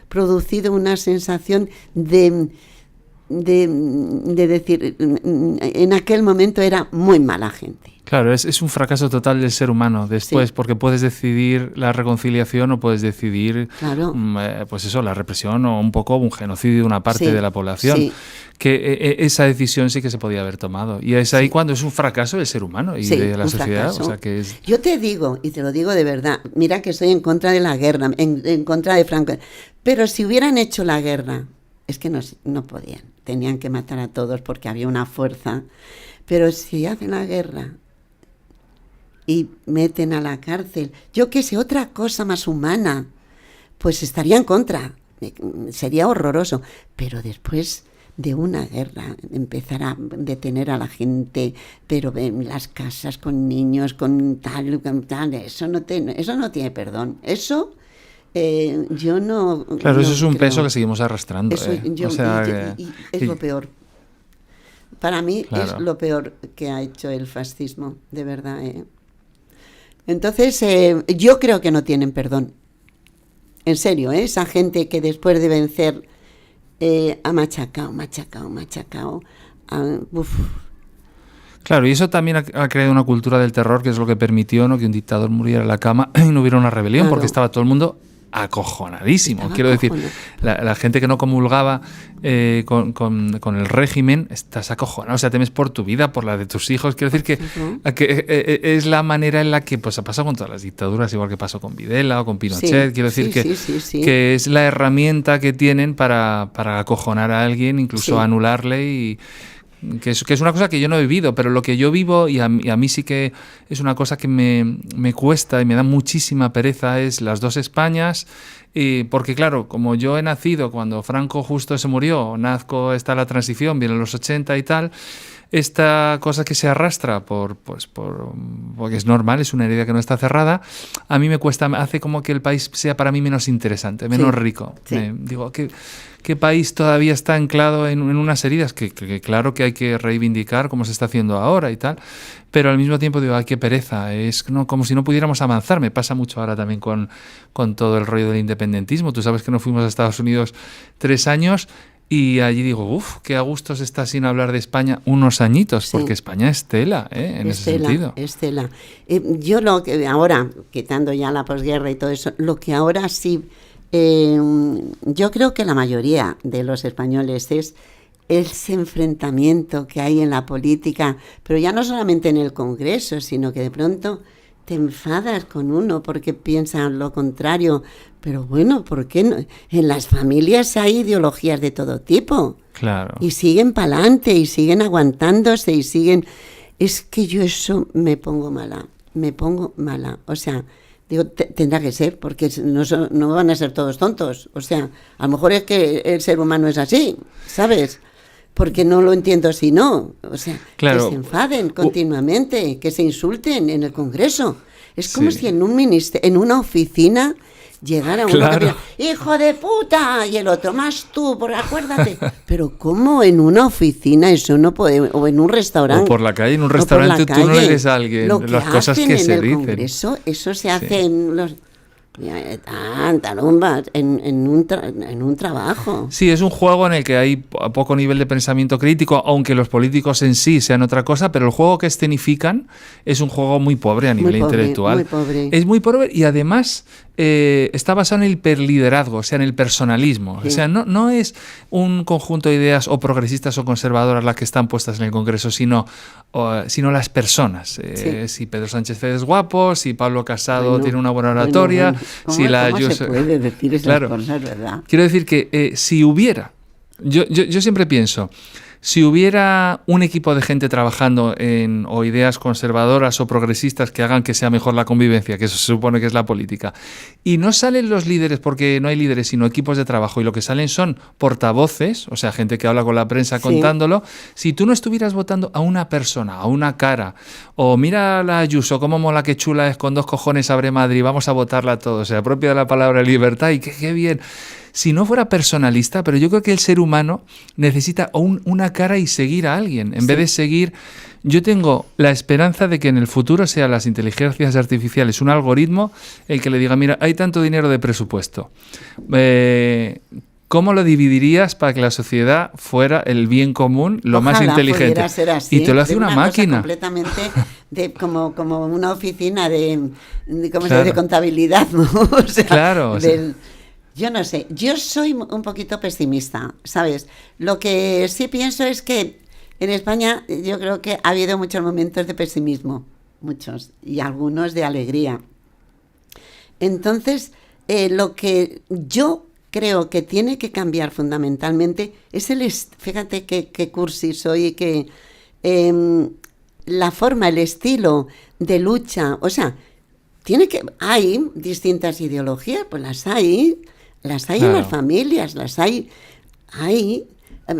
producido una sensación de decir, en aquel momento era muy mala gente. Claro, es un fracaso total del ser humano después, sí, porque puedes decidir la reconciliación o puedes decidir, claro, pues eso, la represión o un poco un genocidio de una parte, sí, de la población. Sí. Que esa decisión sí que se podía haber tomado. Y es ahí, sí, cuando es un fracaso del ser humano y, sí, de la sociedad. O sea, que es... Yo te digo, y te lo digo de verdad, mira que estoy en contra de la guerra, en contra de Franco, pero si hubieran hecho la guerra, es que no podían, tenían que matar a todos porque había una fuerza. Pero si hacen la guerra y meten a la cárcel, yo qué sé, otra cosa más humana, pues estaría en contra, sería horroroso. Pero después de una guerra, empezar a detener a la gente, pero en las casas con niños, con tal, eso no tiene perdón. Eso... yo no... Claro, no eso es un creo. Peso que seguimos arrastrando. Eso, es lo peor. Para mí, claro, es lo peor que ha hecho el fascismo, de verdad. Entonces, yo creo que no tienen perdón. En serio, esa gente que después de vencer ha machacado. Claro, y eso también ha creado una cultura del terror, que es lo que permitió, ¿no?, que un dictador muriera en la cama y no hubiera una rebelión, Claro. porque estaba todo el mundo acojonadísimo. Estaba Quiero decir, acojonado. la gente que no comulgaba con el régimen, estás acojonado, o sea, temes por tu vida, por la de tus hijos. Quiero decir que es la manera en la que pues ha pasado con todas las dictaduras, igual que pasó con Videla o con Pinochet. Sí, Quiero decir sí. que es la herramienta que tienen para acojonar a alguien, incluso Sí. anularle, y que es una cosa que yo no he vivido, pero lo que yo vivo, y a mí sí que es una cosa que me cuesta y me da muchísima pereza, es las dos Españas, porque claro, como yo he nacido cuando Franco justo se murió, nazco, está la transición, vienen los 80 y tal, esta cosa que se arrastra porque es normal, es una herida que no está cerrada, a mí me cuesta, hace como que el país sea para mí menos interesante, menos rico. Sí. Digo, ¿qué país todavía está anclado en unas heridas que claro que hay que reivindicar, como se está haciendo ahora y tal, pero al mismo tiempo digo, ay, qué pereza, es como si no pudiéramos avanzar. Me pasa mucho ahora también con todo el rollo del independentismo. Tú sabes que nos fuimos a Estados Unidos 3 años y allí digo, qué a gusto se está sin hablar de España unos añitos, Sí. porque España es tela, en ese sentido. Es tela. Yo lo que ahora, quitando ya la posguerra y todo eso, lo que ahora sí, yo creo que la mayoría de los españoles es ese enfrentamiento que hay en la política, pero ya no solamente en el Congreso, sino que de pronto te enfadas con uno porque piensan lo contrario. Pero bueno, ¿por qué no? En las familias hay ideologías de todo tipo. Claro. Y siguen para adelante, y siguen aguantándose, y siguen... Es que yo eso me pongo mala. O sea, digo, tendrá que ser, porque no van a ser todos tontos. O sea, a lo mejor es que el ser humano es así, ¿sabes? Porque no lo entiendo si no. O sea, claro. Que se enfaden continuamente, que se insulten en el Congreso. Es como si en en una oficina llegara uno que diga, ¡hijo de puta! Y el otro, más tú, acuérdate. Pero ¿cómo en una oficina eso no puede? O en un restaurante. O por la calle, en un restaurante tú no le des a alguien las cosas que se dicen. Congreso, eso se hace en los... tarumbas, en un trabajo. Sí, es un juego en el que hay poco nivel de pensamiento crítico, aunque los políticos en sí sean otra cosa, pero el juego que escenifican es un juego muy pobre a nivel intelectual. Muy pobre. Es muy pobre y además está basado en el hiperliderazgo, o sea, en el personalismo. Sí. O sea, no es un conjunto de ideas o progresistas o conservadoras las que están puestas en el Congreso, sino las personas. Sí. Si Pedro Sánchez es guapo, si Pablo Casado tiene una buena oratoria, si la ¿Cómo se puede decir esas cosas, verdad? Quiero decir que si hubiera, yo siempre pienso, si hubiera un equipo de gente trabajando o ideas conservadoras o progresistas que hagan que sea mejor la convivencia, que eso se supone que es la política, y no salen los líderes porque no hay líderes, sino equipos de trabajo, y lo que salen son portavoces, o sea, gente que habla con la prensa contándolo, si tú no estuvieras votando a una persona, a una cara, o mira a la Ayuso, cómo mola, qué chula es, con 2 cojones abre Madrid, vamos a votarla a todos, se apropia de la palabra libertad y qué bien. Si no fuera personalista, pero yo creo que el ser humano necesita una cara y seguir a alguien. En vez de seguir, yo tengo la esperanza de que en el futuro sean las inteligencias artificiales un algoritmo el que le diga, mira, hay tanto dinero de presupuesto. ¿Cómo lo dividirías para que la sociedad fuera el bien común, lo más inteligente? Ser así, y te lo hace una máquina. Completamente como una oficina de contabilidad, ¿no? O sea, claro. Yo no sé, yo soy un poquito pesimista, ¿sabes? Lo que sí pienso es que en España yo creo que ha habido muchos momentos de pesimismo, muchos, y algunos de alegría. Entonces, lo que yo creo que tiene que cambiar fundamentalmente es fíjate qué cursi soy y que la forma, el estilo de lucha, o sea, hay distintas ideologías, pues las hay claro. En las familias, las hay,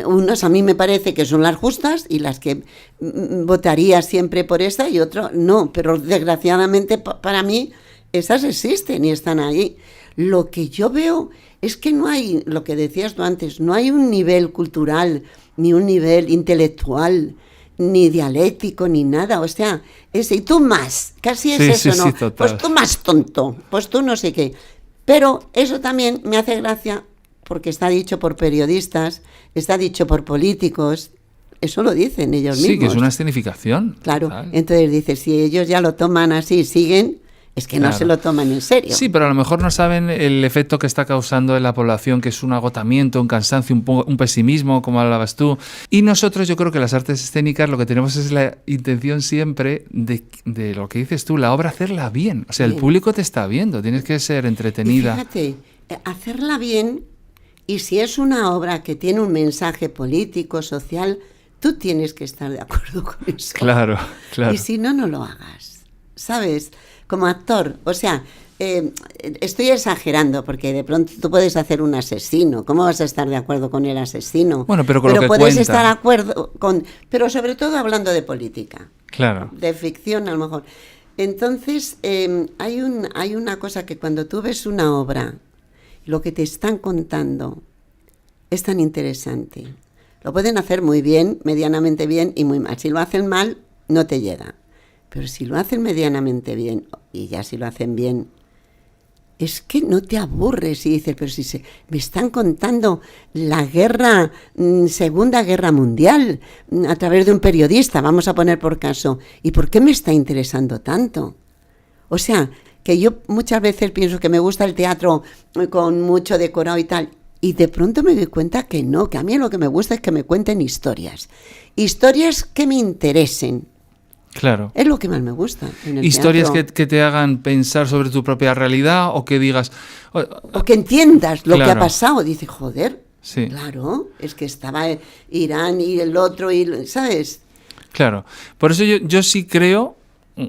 unos a mí me parece que son las justas y las que votaría siempre por esa y otros no, pero desgraciadamente para mí esas existen y están ahí. Lo que yo veo es que no hay, lo que decías tú antes, no hay un nivel cultural, ni un nivel intelectual, ni dialéctico, ni nada, o sea, y tú más, casi es eso, ¿no? Sí, pues tú más tonto, pues tú no sé qué. Pero eso también me hace gracia porque está dicho por periodistas, está dicho por políticos, eso lo dicen ellos mismos. Sí, que es una escenificación. Claro, total. entonces dice, si ellos ya lo toman así y siguen, es que no se lo toman en serio. Sí, pero a lo mejor no saben el efecto que está causando en la población, que es un agotamiento, un cansancio, un pesimismo, como hablabas tú. Y nosotros, yo creo que las artes escénicas lo que tenemos es la intención siempre de lo que dices tú, la obra hacerla bien. O sea, el público te está viendo, tienes que ser entretenida. Y fíjate, hacerla bien, y si es una obra que tiene un mensaje político, social, tú tienes que estar de acuerdo con eso. Claro, claro. Y si no, no lo hagas, ¿sabes? Como actor, o sea, estoy exagerando porque de pronto tú puedes hacer un asesino. ¿Cómo vas a estar de acuerdo con el asesino? Bueno, pero con lo que puedes cuenta. estar de acuerdo con, pero sobre todo hablando de política, claro, de ficción a lo mejor. Entonces hay una cosa que cuando tú ves una obra, lo que te están contando es tan interesante. Lo pueden hacer muy bien, medianamente bien y muy mal. Si lo hacen mal, no te llega. Pero si lo hacen medianamente bien, y ya si lo hacen bien, es que no te aburres y dices, pero si me están contando la guerra, Segunda Guerra Mundial, a través de un periodista, vamos a poner por caso, ¿y por qué me está interesando tanto? O sea, que yo muchas veces pienso que me gusta el teatro con mucho decorado y tal, y de pronto me doy cuenta que no, que a mí lo que me gusta es que me cuenten historias que me interesen. claro. Es lo que más me gusta en el Historias teatro. que te hagan pensar sobre tu propia realidad o que digas... O que entiendas lo que Claro. ha pasado. Dice, joder, Sí. claro, es que estaba Irán y el otro, y ¿sabes? Claro. Por eso yo sí creo,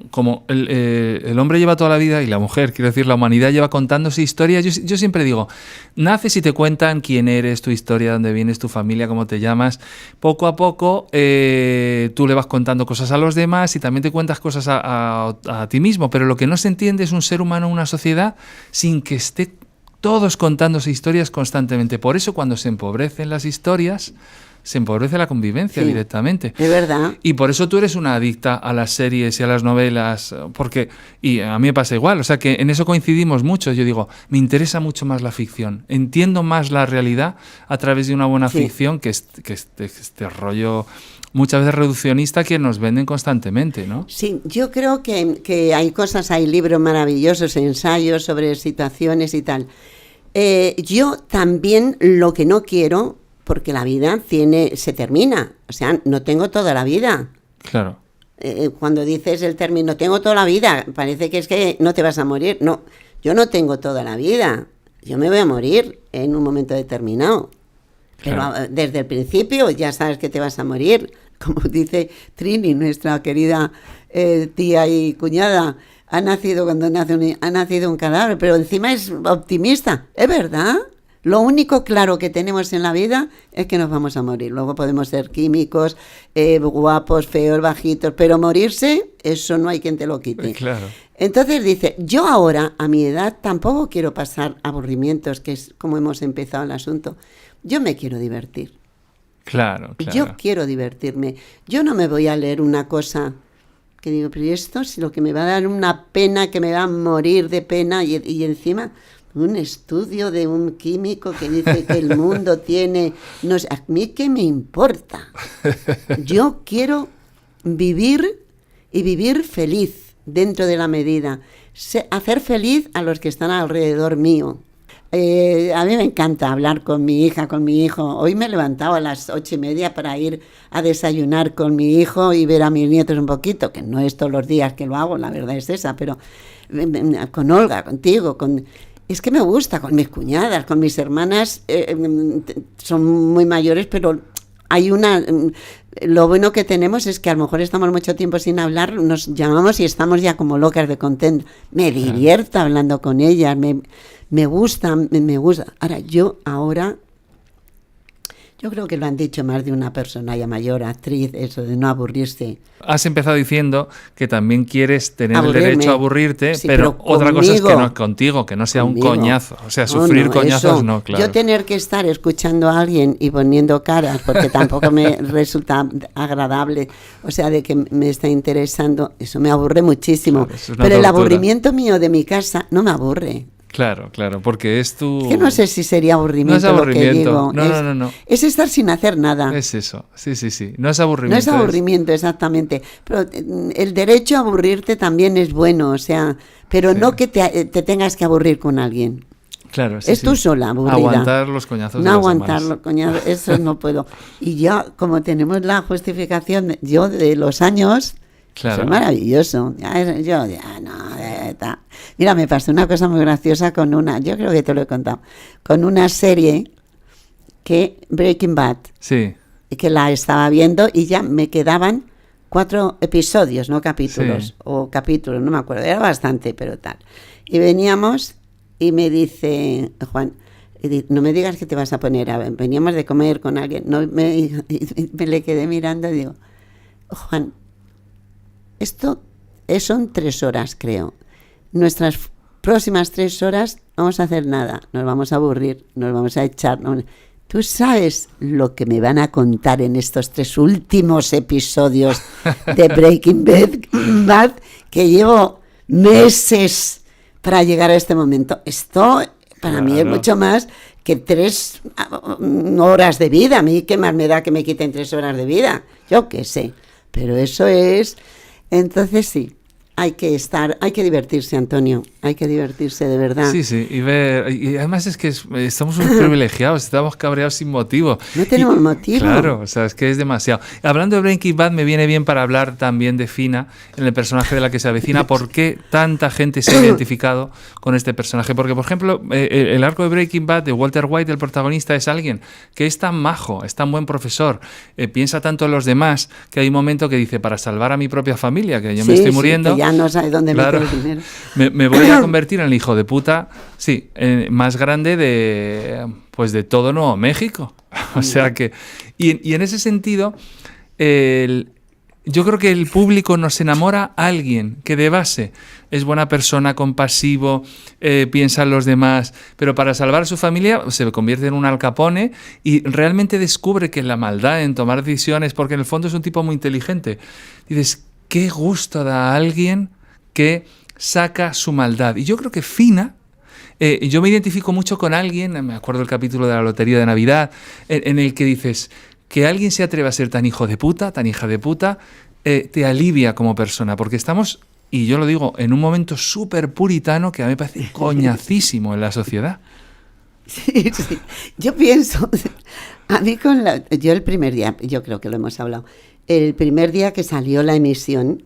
como el hombre lleva toda la vida y la mujer, quiero decir, la humanidad lleva contándose historias. Yo siempre digo, naces y te cuentan quién eres, tu historia, dónde vienes, tu familia, cómo te llamas. Poco a poco tú le vas contando cosas a los demás y también te cuentas cosas a ti mismo. Pero lo que no se entiende es un ser humano, una sociedad, sin que esté todos contándose historias constantemente. Por eso cuando se empobrecen las historias, se empobrece la convivencia directamente. Es verdad. Y por eso tú eres una adicta a las series y a las novelas, y a mí me pasa igual, o sea que en eso coincidimos mucho. Yo digo, me interesa mucho más la ficción, entiendo más la realidad a través de una buena ficción que este rollo muchas veces reduccionista que nos venden constantemente, ¿no? Sí, yo creo que hay cosas, hay libros maravillosos, ensayos sobre situaciones y tal. Yo también lo que no quiero, porque la vida se termina, o sea, no tengo toda la vida. Claro. Cuando dices el término tengo toda la vida, parece que es que no te vas a morir. No, yo no tengo toda la vida, yo me voy a morir en un momento determinado. Claro. Pero desde el principio ya sabes que te vas a morir, como dice Trini, nuestra querida tía y cuñada. Ha nacido ha nacido un cadáver, pero encima es optimista. ¿Es verdad? Lo único claro que tenemos en la vida es que nos vamos a morir. Luego podemos ser químicos, guapos, feos, bajitos, pero morirse, eso no hay quien te lo quite. Claro. Entonces dice, yo ahora, a mi edad, tampoco quiero pasar aburrimientos, que es como hemos empezado el asunto. Yo me quiero divertir. Claro, claro. Yo quiero divertirme. Yo no me voy a leer una cosa que digo, pero esto es lo que me va a dar una pena, que me va a morir de pena, y encima un estudio de un químico que dice que el mundo tiene... No sé, ¿a mí qué me importa? Yo quiero vivir y vivir feliz dentro de la medida. Hacer feliz a los que están alrededor mío. A mí me encanta hablar con mi hija, con mi hijo. Hoy me he levantado a las 8:30 para ir a desayunar con mi hijo y ver a mis nietos un poquito, que no es todos los días que lo hago, la verdad es esa, pero con Olga, contigo, es que me gusta, con mis cuñadas, con mis hermanas, son muy mayores, pero hay lo bueno que tenemos es que a lo mejor estamos mucho tiempo sin hablar, nos llamamos y estamos ya como locas de contento. Me divierto hablando con ellas, me gusta. Ahora, yo creo que lo han dicho más de una persona ya mayor, actriz, eso de no aburrirse. Has empezado diciendo que también quieres tener Aburrirme. el derecho a aburrirte, Sí, pero pero otra cosa es que conmigo. no contigo, que no sea Conmigo. un coñazo. O sea, sufrir coñazos eso. no, claro. Yo tener que estar escuchando a alguien y poniendo caras, porque tampoco me resulta agradable, o sea, de que me está interesando, eso me aburre muchísimo. Claro, eso es una pero el tortura. aburrimiento mío de mi casa no me aburre. Claro, porque es tu... Es que no sé si sería aburrimiento, No es aburrimiento. lo que digo. No. Es estar sin hacer nada. Es eso, sí. No es aburrimiento. No es aburrimiento, exactamente. Pero el derecho a aburrirte también es bueno, o sea, pero no que te tengas que aburrir con alguien. Claro, es tú sola, aburrida. Aguantar los coñazos no de los aguantar demás. los coñazos, eso no puedo. Y ya, como tenemos la justificación yo de los años, Claro. eso es maravilloso. Mira, me pasó una cosa muy graciosa con yo creo que te lo he contado, con una serie Breaking Bad, Sí. que la estaba viendo y ya me quedaban 4 episodios, no capítulos, Sí. o capítulos, no me acuerdo, era bastante, pero tal. Y veníamos y me dice Juan, no me digas que te vas a poner veníamos de comer con alguien, me le quedé mirando y digo, Juan, esto son 3 horas, creo. Nuestras próximas 3 horas vamos a hacer nada, nos vamos a aburrir, nos vamos a echar. ¿Tú sabes lo que me van a contar en estos 3 últimos episodios de Breaking Bad? Que llevo meses para llegar a este momento. Esto para mí es mucho más que 3 horas de vida. A mí qué más me da que me quiten 3 horas de vida. Yo qué sé. Pero eso es... Entonces sí, hay que divertirse, Antonio, hay que divertirse de verdad. Sí, y además es que estamos muy privilegiados, estamos cabreados sin motivo. No tenemos motivo. Claro, o sea, es que es demasiado. Hablando de Breaking Bad, me viene bien para hablar también de Fina, en el personaje de la que se avecina. ¿Por qué tanta gente se ha identificado con este personaje? Porque, por ejemplo, el arco de Breaking Bad de Walter White, el protagonista, es alguien que es tan majo, es tan buen profesor, piensa tanto en los demás, que hay un momento que dice, para salvar a mi propia familia, que yo me estoy muriendo... Que ya no sabe dónde meter el dinero. Me voy a convertir en el hijo de puta, más grande de todo Nuevo México. O sea que... Y en ese sentido, yo creo que el público nos enamora a alguien que de base es buena persona, compasivo, piensa en los demás, pero para salvar a su familia se convierte en un Al Capone y realmente descubre que la maldad en tomar decisiones, porque en el fondo es un tipo muy inteligente. Dices, qué gusto da a alguien que saca su maldad. Y yo creo que Fina, yo me identifico mucho con alguien, me acuerdo del capítulo de la Lotería de Navidad, en el que dices, que alguien se atreva a ser tan hijo de puta, tan hija de puta, te alivia como persona, porque estamos, y yo lo digo, en un momento súper puritano que a mí me parece coñacísimo en la sociedad. Sí. Yo pienso, a mí yo el primer día, yo creo que lo hemos hablado, el primer día que salió la emisión,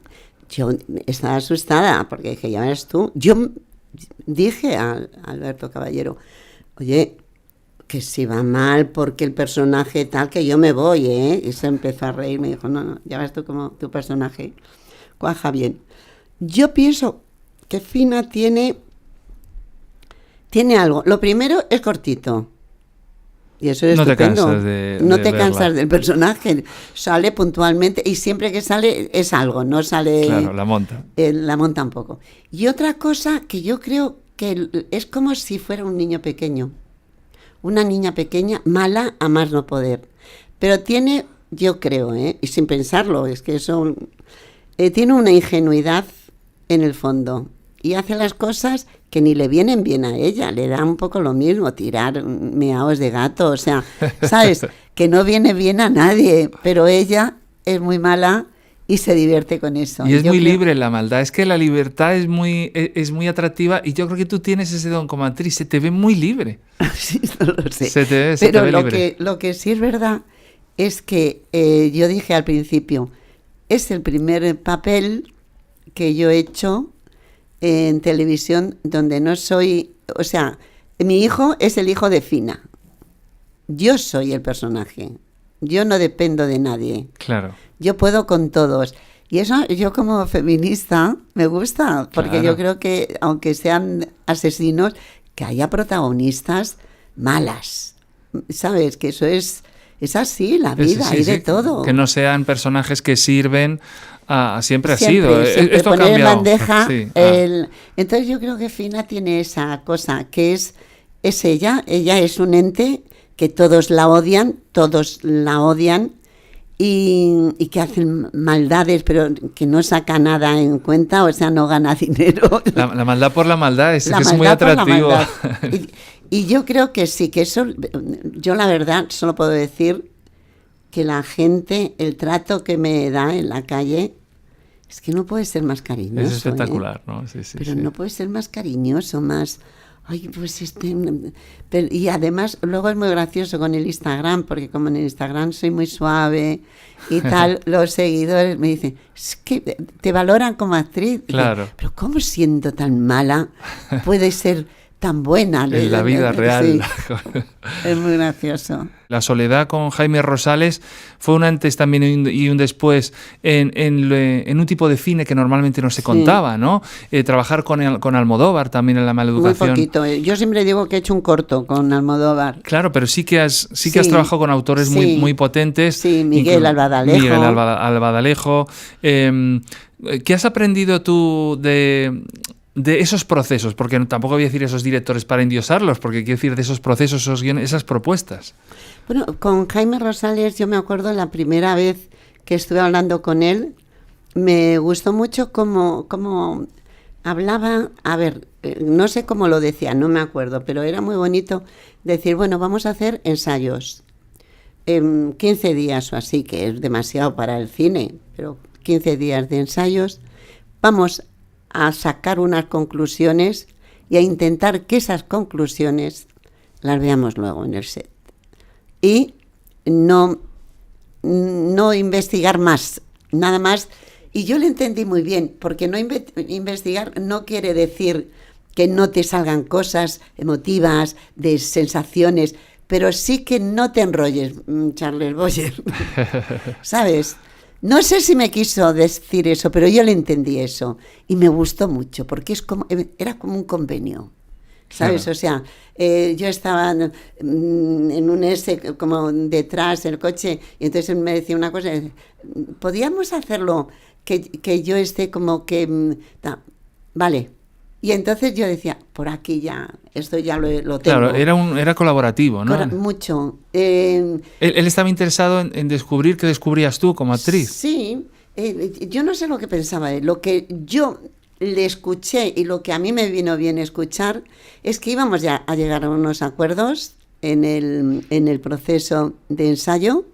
yo estaba asustada, porque dije, ya ves tú, yo dije a Alberto Caballero, oye, que si va mal porque el personaje tal, que yo me voy, y se empezó a reír, me dijo, no, ya ves tú como tu personaje cuaja bien. Yo pienso que Fina tiene algo. Lo primero es cortito. Y eso es estupendo. No te cansas del personaje. Sale puntualmente y siempre que sale es algo, no sale... Claro, la monta. La monta un poco. Y otra cosa que yo creo que es como si fuera un niño pequeño. Una niña pequeña, mala a más no poder. Pero tiene, yo creo, y sin pensarlo, es que eso... tiene una ingenuidad en el fondo. Y hace las cosas que ni le vienen bien a ella, le da un poco lo mismo, tirar meaos de gato, o sea, ¿sabes? Que no viene bien a nadie, pero ella es muy mala y se divierte con eso. Y es muy libre la maldad, es que la libertad es muy atractiva y yo creo que tú tienes ese don como actriz, se te ve muy libre. Sí, no lo sé. Se te pero ve libre. Lo que sí es verdad es que yo dije al principio, es el primer papel que yo he hecho en televisión donde no soy, o sea, mi hijo es el hijo de Fina. Yo soy el personaje. Yo no dependo de nadie. Claro. Yo puedo con todos. Y eso yo como feminista me gusta, porque claro. Yo creo que aunque sean asesinos, que haya protagonistas malas. ¿Sabes? Que eso es así, la vida, hay de todo. Que no sean personajes que sirven siempre ha sido. Siempre esto ha poner cambiado. En bandeja Sí. Entonces yo creo que Fina tiene esa cosa, que es ella es un ente que todos la odian y que hacen maldades, pero que no saca nada en cuenta, o sea, no gana dinero. La maldad por la maldad es La que es maldad muy por la atractivo. maldad. Y yo creo que sí, que eso, yo la verdad solo puedo decir que la gente, el trato que me da en la calle, es que no puede ser más cariñoso. Es espectacular, ¿no? Sí, pero sí. no puede ser más cariñoso, más... Ay, pues y además, luego es muy gracioso con el Instagram, porque como en el Instagram soy muy suave y tal, los seguidores me dicen, es que te valoran como actriz. Claro. Dicen, pero ¿cómo siendo tan mala puede ser tan buena? En la vida real. Sí, es muy gracioso. La soledad con Jaime Rosales fue un antes también y un después en un tipo de cine que normalmente no se contaba, ¿no? Trabajar con Almodóvar también en La Maleducación. Muy poquito. Yo siempre digo que he hecho un corto con Almodóvar. Claro, pero sí que has trabajado con autores muy potentes. Sí, Miguel Albadalejo. Miguel Albadalejo. ¿Qué has aprendido tú de esos procesos? Porque tampoco voy a decir esos directores para endiosarlos, porque quiero decir de esos procesos, esos guiones, esas propuestas. Bueno, con Jaime Rosales yo me acuerdo la primera vez que estuve hablando con él, me gustó mucho cómo hablaba, a ver, no sé cómo lo decía, no me acuerdo, pero era muy bonito decir, bueno, vamos a hacer ensayos, 15 días o así, que es demasiado para el cine, pero 15 días de ensayos, vamos a sacar unas conclusiones y a intentar que esas conclusiones las veamos luego en el set. Y no investigar más, nada más. Y yo lo entendí muy bien, porque no investigar no quiere decir que no te salgan cosas emotivas, de sensaciones, pero sí que no te enrolles, Charles Boyer, ¿sabes? No sé si me quiso decir eso, pero yo le entendí eso y me gustó mucho, porque era como un convenio, ¿sabes? Claro. O sea, yo estaba en un como detrás del coche y entonces él me decía una cosa, podíamos hacerlo que yo esté como que... vale. Y entonces yo decía, por aquí ya, esto ya lo tengo. Claro, era colaborativo, ¿no? Mucho. Él estaba interesado en descubrir qué descubrías tú como actriz. Sí, yo no sé lo que pensaba él. Lo que yo le escuché y lo que a mí me vino bien escuchar es que íbamos ya a llegar a unos acuerdos en el proceso de ensayo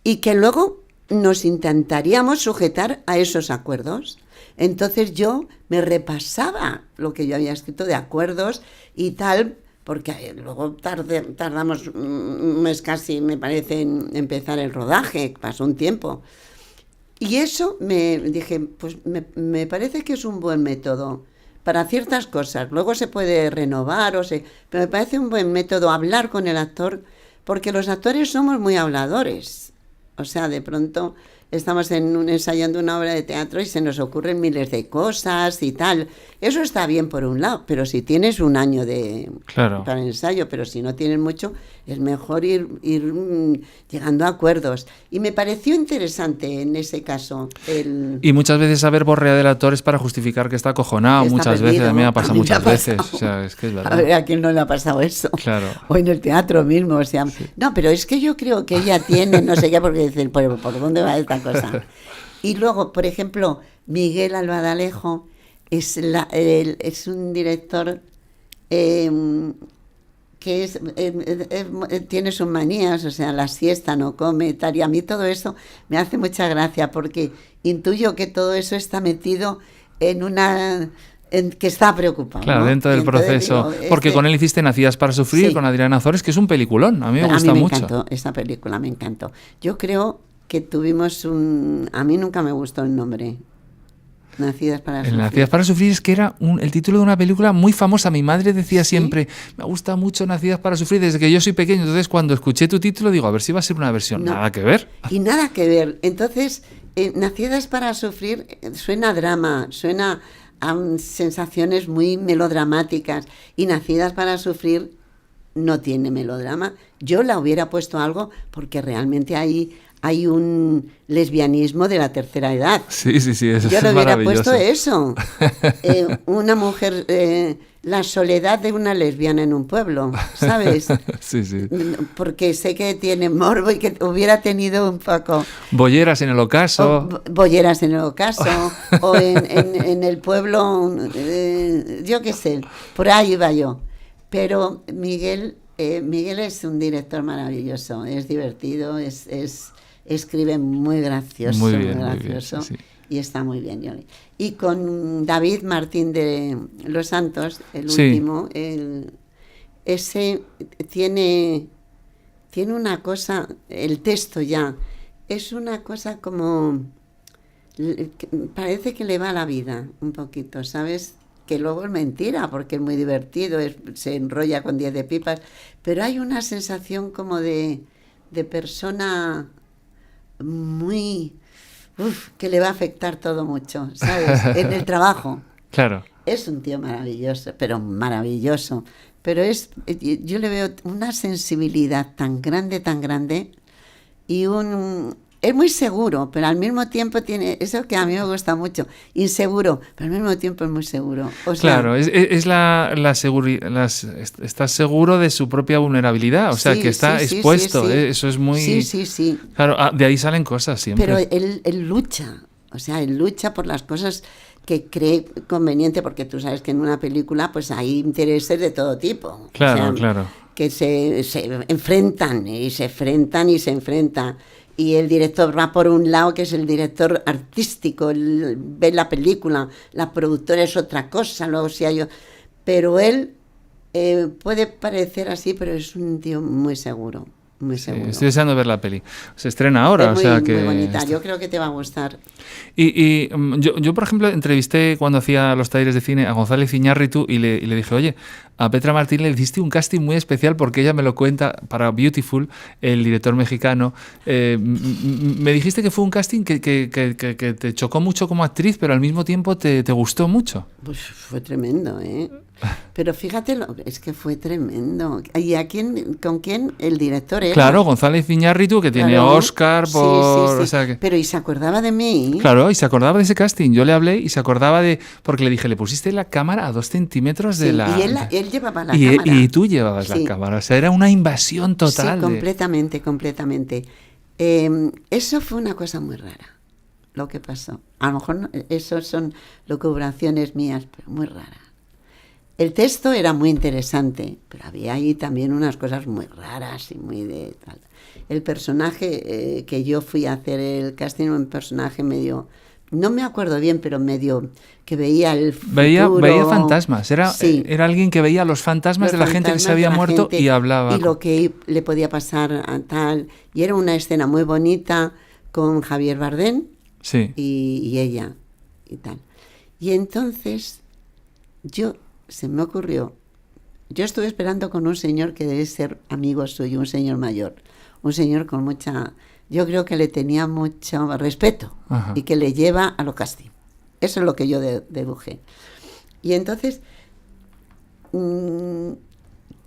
y que luego nos intentaríamos sujetar a esos acuerdos. Entonces yo me repasaba lo que yo había escrito de acuerdos y tal, porque luego tardamos un mes casi, me parece, en empezar el rodaje, pasó un tiempo. Y eso me dije, pues me parece que es un buen método para ciertas cosas. Luego se puede renovar, pero me parece un buen método hablar con el actor, porque los actores somos muy habladores. O sea, de pronto estamos ensayando una obra de teatro y se nos ocurren miles de cosas y tal. Eso está bien por un lado, pero si tienes un año para el ensayo, pero si no tienes mucho, es mejor ir llegando a acuerdos. Y me pareció interesante en ese caso. Y muchas veces saber borrear del actor es para justificar que está acojonado. Muchas veces, a mí me ha pasado muchas veces. O sea, es que es verdad. A ver, ¿a quién no le ha pasado eso? Claro. O en el teatro mismo, o sea. Sí. No, pero es que yo creo que ella tiene, no sé qué, porque dicen, ¿por dónde va esta cosa? Y luego, por ejemplo, Miguel Albadalejo es un director que tiene sus manías, o sea, la siesta no come, tal, y a mí todo eso me hace mucha gracia, porque intuyo que todo eso está metido en que está preocupado. Claro, ¿no? Dentro del proceso. Digo, porque con él hiciste Nacidas para Sufrir, sí, con Adriana Ozores, que es un peliculón. A mí me gusta mucho. Me encantó, esa película me encantó. Yo creo que tuvimos a mí nunca me gustó el nombre. Nacidas para Sufrir. Nacidas para Sufrir es que era el título de una película muy famosa. Mi madre decía siempre, me gusta mucho Nacidas para Sufrir desde que yo soy pequeño. Entonces, cuando escuché tu título, digo, a ver si va a ser una versión. No, nada que ver. Y nada que ver. Entonces, Nacidas para Sufrir suena a drama, suena a sensaciones muy melodramáticas. Y Nacidas para Sufrir no tiene melodrama. Yo la hubiera puesto algo porque realmente hay hay un lesbianismo de la tercera edad. Sí, eso Yo es le hubiera maravilloso. puesto eso. Una mujer, la soledad de una lesbiana en un pueblo, ¿sabes? Sí, sí. Porque sé que tiene morbo y que hubiera tenido un poco... Bolleras en el ocaso. Bolleras en el ocaso, o en el pueblo, yo qué sé, por ahí iba yo. Pero Miguel es un director maravilloso, es divertido, escribe muy gracioso, Muy bien, sí. Sí. Y está muy bien. Y con David Martín de Los Santos, el Sí. último, ese tiene una cosa, el texto ya, es una cosa como, parece que le va la vida un poquito, ¿sabes? Que luego es mentira, porque es muy divertido, se enrolla con 10 de pipas, pero hay una sensación como de persona muy... que le va a afectar todo mucho, ¿sabes? En el trabajo. Claro. Es un tío maravilloso, pero maravilloso. Pero yo le veo una sensibilidad tan grande, y es muy seguro, pero al mismo tiempo tiene eso que a mí me gusta mucho, inseguro, pero al mismo tiempo es muy seguro. O sea, claro, es la seguridad, estás seguro de su propia vulnerabilidad, o sea, sí, que está sí, expuesto, sí. eso es muy... Sí. Claro, de ahí salen cosas siempre. Pero él lucha, o sea, él lucha por las cosas que cree conveniente, porque tú sabes que en una película pues hay intereses de todo tipo. Claro, o sea, claro. Que se enfrentan. Y el director va por un lado, que es el director artístico, él ve la película, la productora es otra cosa, luego si hay... Pero él puede parecer así, pero es un tío muy seguro. Muy seguro. Estoy deseando ver la peli. Se estrena ahora, es muy, o sea que... muy bonita, yo creo que te va a gustar. Y yo, por ejemplo, entrevisté cuando hacía los talleres de cine a González Iñárritu y le dije, oye, a Petra Martín le hiciste un casting muy especial porque ella me lo cuenta para Beautiful, el director mexicano. Me dijiste que fue un casting que te chocó mucho como actriz, pero al mismo tiempo te gustó mucho. Pues fue tremendo, ¿eh? Pero fíjate, es que fue tremendo. ¿Y con quién? El director era. Claro, González Iñárritu, que tiene Oscar por... Sí. O sea, que... Pero ¿y se acordaba de mí? Claro, y se acordaba de ese casting. Yo le hablé y se acordaba de... Porque le dije, le pusiste la cámara a 2 centímetros de la... Y él llevaba la cámara. Y tú llevabas la cámara. O sea, era una invasión total. Sí, completamente. Eso fue una cosa muy rara, lo que pasó. A lo mejor eso son locubraciones mías, pero muy raras. El texto era muy interesante, pero había ahí también unas cosas muy raras y muy de tal. El personaje que yo fui a hacer el casting, un personaje medio, no me acuerdo bien, pero medio que veía el futuro. Veía fantasmas, era alguien que veía los fantasmas de la gente que se había muerto y hablaba. Y lo que le podía pasar a tal. Y era una escena muy bonita con Javier Bardem y ella y tal. Y entonces se me ocurrió, yo estuve esperando con un señor que debe ser amigo suyo, un señor mayor, un señor con mucha, yo creo que le tenía mucho respeto. Ajá. Y que le lleva a los castings. Eso es lo que yo deduje. Y entonces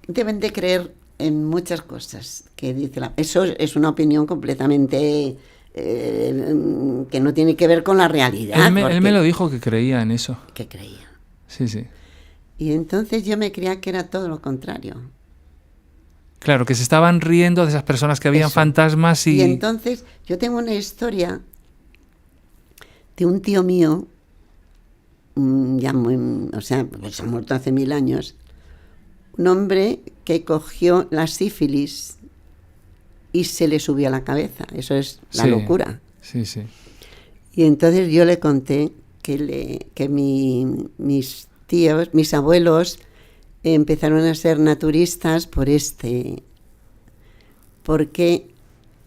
deben de creer en muchas cosas que dice eso es una opinión completamente que no tiene que ver con la realidad. Él me lo dijo, que creía en eso. Que creía. Sí. Y entonces yo me creía que era todo lo contrario. Claro, que se estaban riendo de esas personas que habían fantasmas y... Y entonces yo tengo una historia de un tío mío, ya se ha muerto hace 1000 años, un hombre que cogió la sífilis y se le subió a la cabeza. Eso es la locura. Sí. Y entonces yo le conté que mis tíos, mis abuelos, empezaron a ser naturistas porque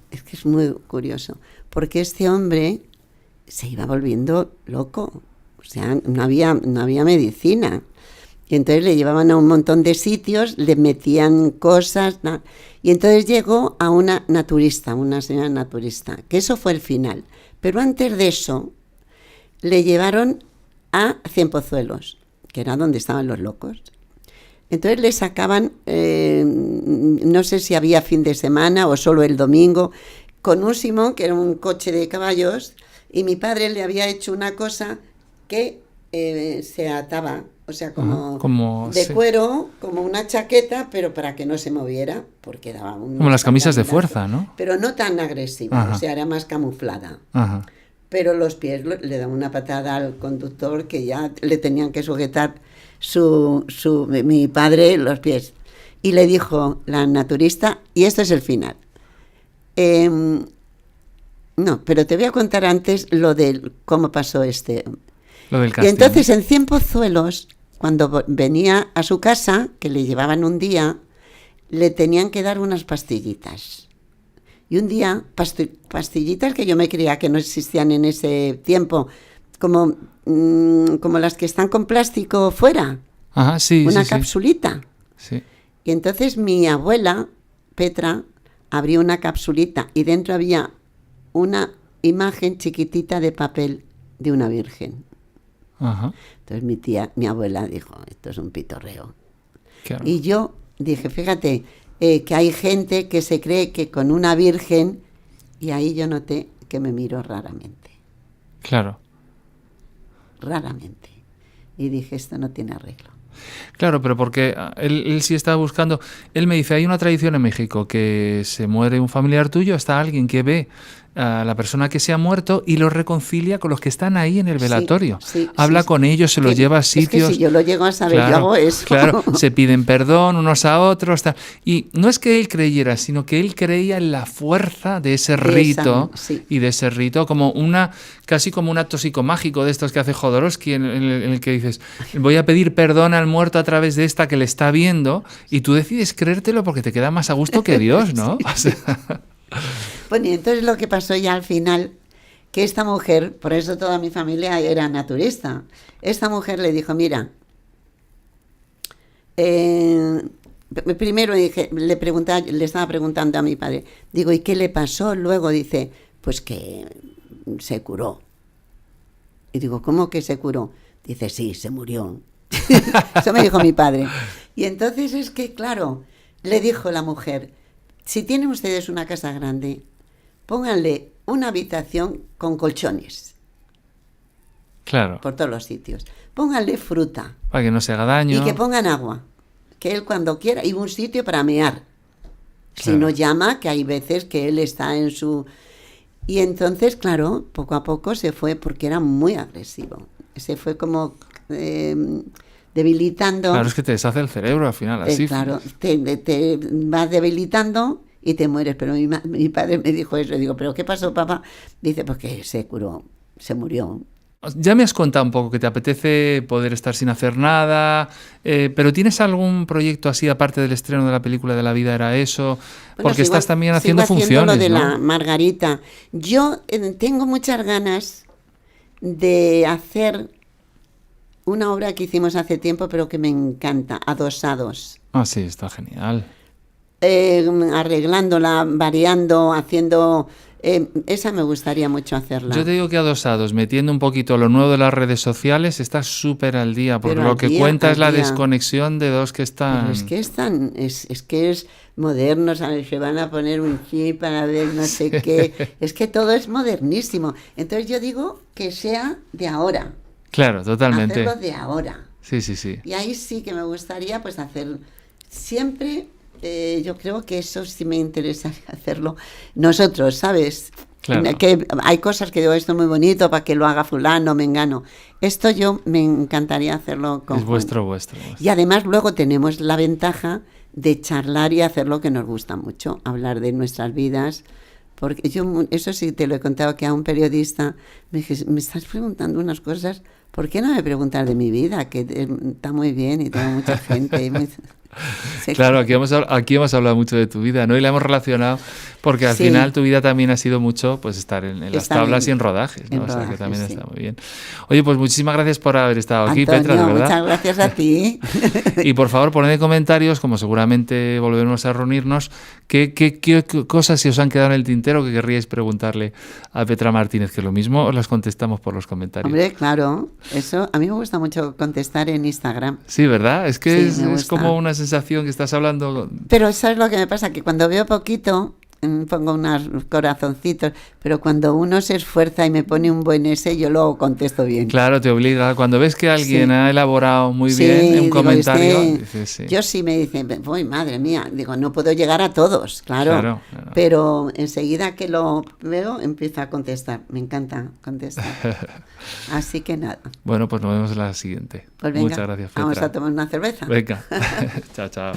es que es muy curioso, porque este hombre se iba volviendo loco, o sea, no había medicina, y entonces le llevaban a un montón de sitios, le metían cosas, y entonces llegó a una señora naturista, que eso fue el final, pero antes de eso le llevaron a Cienpozuelos, que era donde estaban los locos. Entonces le sacaban, no sé si había fin de semana o solo el domingo, con un Simón, que era un coche de caballos, y mi padre le había hecho una cosa que se ataba, o sea, como de cuero, como una chaqueta, pero para que no se moviera, porque daba un... Como las camisas de fuerza, ¿no? Pero no tan agresiva, Ajá. o sea, era más camuflada. Ajá. Pero los pies le daban una patada al conductor que ya le tenían que sujetar mi padre los pies. Y le dijo la naturista, y esto es el final. No, pero te voy a contar antes lo de cómo pasó Lo del casting. Y entonces en Cienpozuelos, cuando venía a su casa, que le llevaban un día, le tenían que dar unas pastillitas. Y un día, pastillitas que yo me creía que no existían en ese tiempo, como las que están con plástico fuera. Ajá, sí, una sí, capsulita. Sí. Y entonces mi abuela, Petra, abrió una capsulita y dentro había una imagen chiquitita de papel de una virgen. Ajá. Entonces mi abuela dijo, esto es un pitorreo. Claro. Y yo dije, fíjate, que hay gente que se cree que con una virgen, y ahí yo noté que me miró raramente. Claro. Raramente. Y dije, esto no tiene arreglo. Claro, pero porque él sí estaba buscando... Él me dice, hay una tradición en México que se muere un familiar tuyo, está alguien que ve a la persona que se ha muerto y lo reconcilia con los que están ahí en el velatorio. Habla con ellos, se los lleva a sitios... Es que si yo lo llego a saber, claro, yo hago eso. Claro, se piden perdón unos a otros. Tal. Y no es que él creyera, sino que él creía en la fuerza de ese rito y de ese rito como casi como un acto psicomágico de estos que hace Jodorowsky en el que dices, voy a pedir perdón al muerto a través de esta que le está viendo y tú decides creértelo porque te queda más a gusto que Dios, ¿no? O sea... Bueno, y entonces lo que pasó ya al final, que esta mujer, por eso toda mi familia era naturista, esta mujer le dijo, mira, primero le estaba preguntando a mi padre, digo, ¿y qué le pasó? Luego dice, pues que se curó. Y digo, ¿cómo que se curó? Dice, sí, se murió. Eso me dijo mi padre. Y entonces es que, claro, le dijo la mujer, si tienen ustedes una casa grande, pónganle una habitación con colchones. Claro. Por todos los sitios. Pónganle fruta. Para que no se haga daño. Y que pongan agua. Que él cuando quiera, y un sitio para mear. Claro. Si no llama, que hay veces que él está en su... Y entonces, claro, poco a poco se fue, porque era muy agresivo. Se fue como... debilitando. Claro, es que te deshace el cerebro al final, así. Claro, te vas debilitando y te mueres. Pero mi padre me dijo eso. Digo, ¿pero qué pasó, papá? Dice, pues que se curó, se murió. Ya me has contado un poco que te apetece poder estar sin hacer nada, pero ¿tienes algún proyecto así, aparte del estreno de la película de La vida era eso? Porque estás también haciendo funciones, lo de ¿no? la Margarita. Yo tengo muchas ganas de hacer una obra que hicimos hace tiempo, pero que me encanta, Adosados. Ah, sí, está genial. Arreglándola, variando, haciendo... esa me gustaría mucho hacerla. Yo te digo que Adosados, metiendo un poquito lo nuevo de las redes sociales, está súper al día, porque lo que cuenta es la desconexión de dos que están... Pero es que es moderno, ¿sabes? Se van a poner un chip para ver no sé qué. Es que todo es modernísimo. Entonces yo digo que sea de ahora. Claro, totalmente. Hacerlo de ahora. Sí, sí, sí. Y ahí sí que me gustaría pues hacer siempre, yo creo que eso sí me interesaría hacerlo nosotros, ¿sabes? Claro. Que hay cosas que digo, esto es muy bonito para que lo haga fulano, mengano. Esto yo me encantaría hacerlo con Es vuestro. Y además luego tenemos la ventaja de charlar y hacer lo que nos gusta mucho, hablar de nuestras vidas. Porque yo, eso sí te lo he contado, que a un periodista me dije, me estás preguntando unas cosas, ¿por qué no me preguntas de mi vida? Que está muy bien y tengo mucha gente. Claro, aquí hemos hablado mucho de tu vida, ¿no? Y la hemos relacionado porque al final tu vida también ha sido mucho pues estar en las tablas y en rodajes, ¿no? O sea, que también está muy bien. Oye, pues muchísimas gracias por haber estado aquí, Antonio, Petra, de verdad. Muchas gracias a ti. Y por favor, poned en comentarios, como seguramente volveremos a reunirnos, qué cosas se os han quedado en el tintero que querríais preguntarle a Petra Martínez, que lo mismo os las contestamos por los comentarios. Hombre, claro, eso a mí me gusta mucho contestar en Instagram. Sí, ¿verdad? Es que es como una sensación que estás hablando. Pero ¿sabes lo que me pasa? Que cuando veo poquito, pongo unos corazoncitos, pero cuando uno se esfuerza y me pone un buen ese, yo lo contesto bien. Claro, te obliga. Cuando ves que alguien Sí. ha elaborado muy Sí, bien un digo, comentario, dices sí. yo sí me dicen, uy, madre mía, digo, no puedo llegar a todos, claro, Claro. pero enseguida que lo veo, empiezo a contestar. Me encanta contestar. Así que nada. Bueno, pues nos vemos en la siguiente. Pues venga, Muchas gracias, Petra. vamos a tomar una cerveza. Venga. Chao, chao.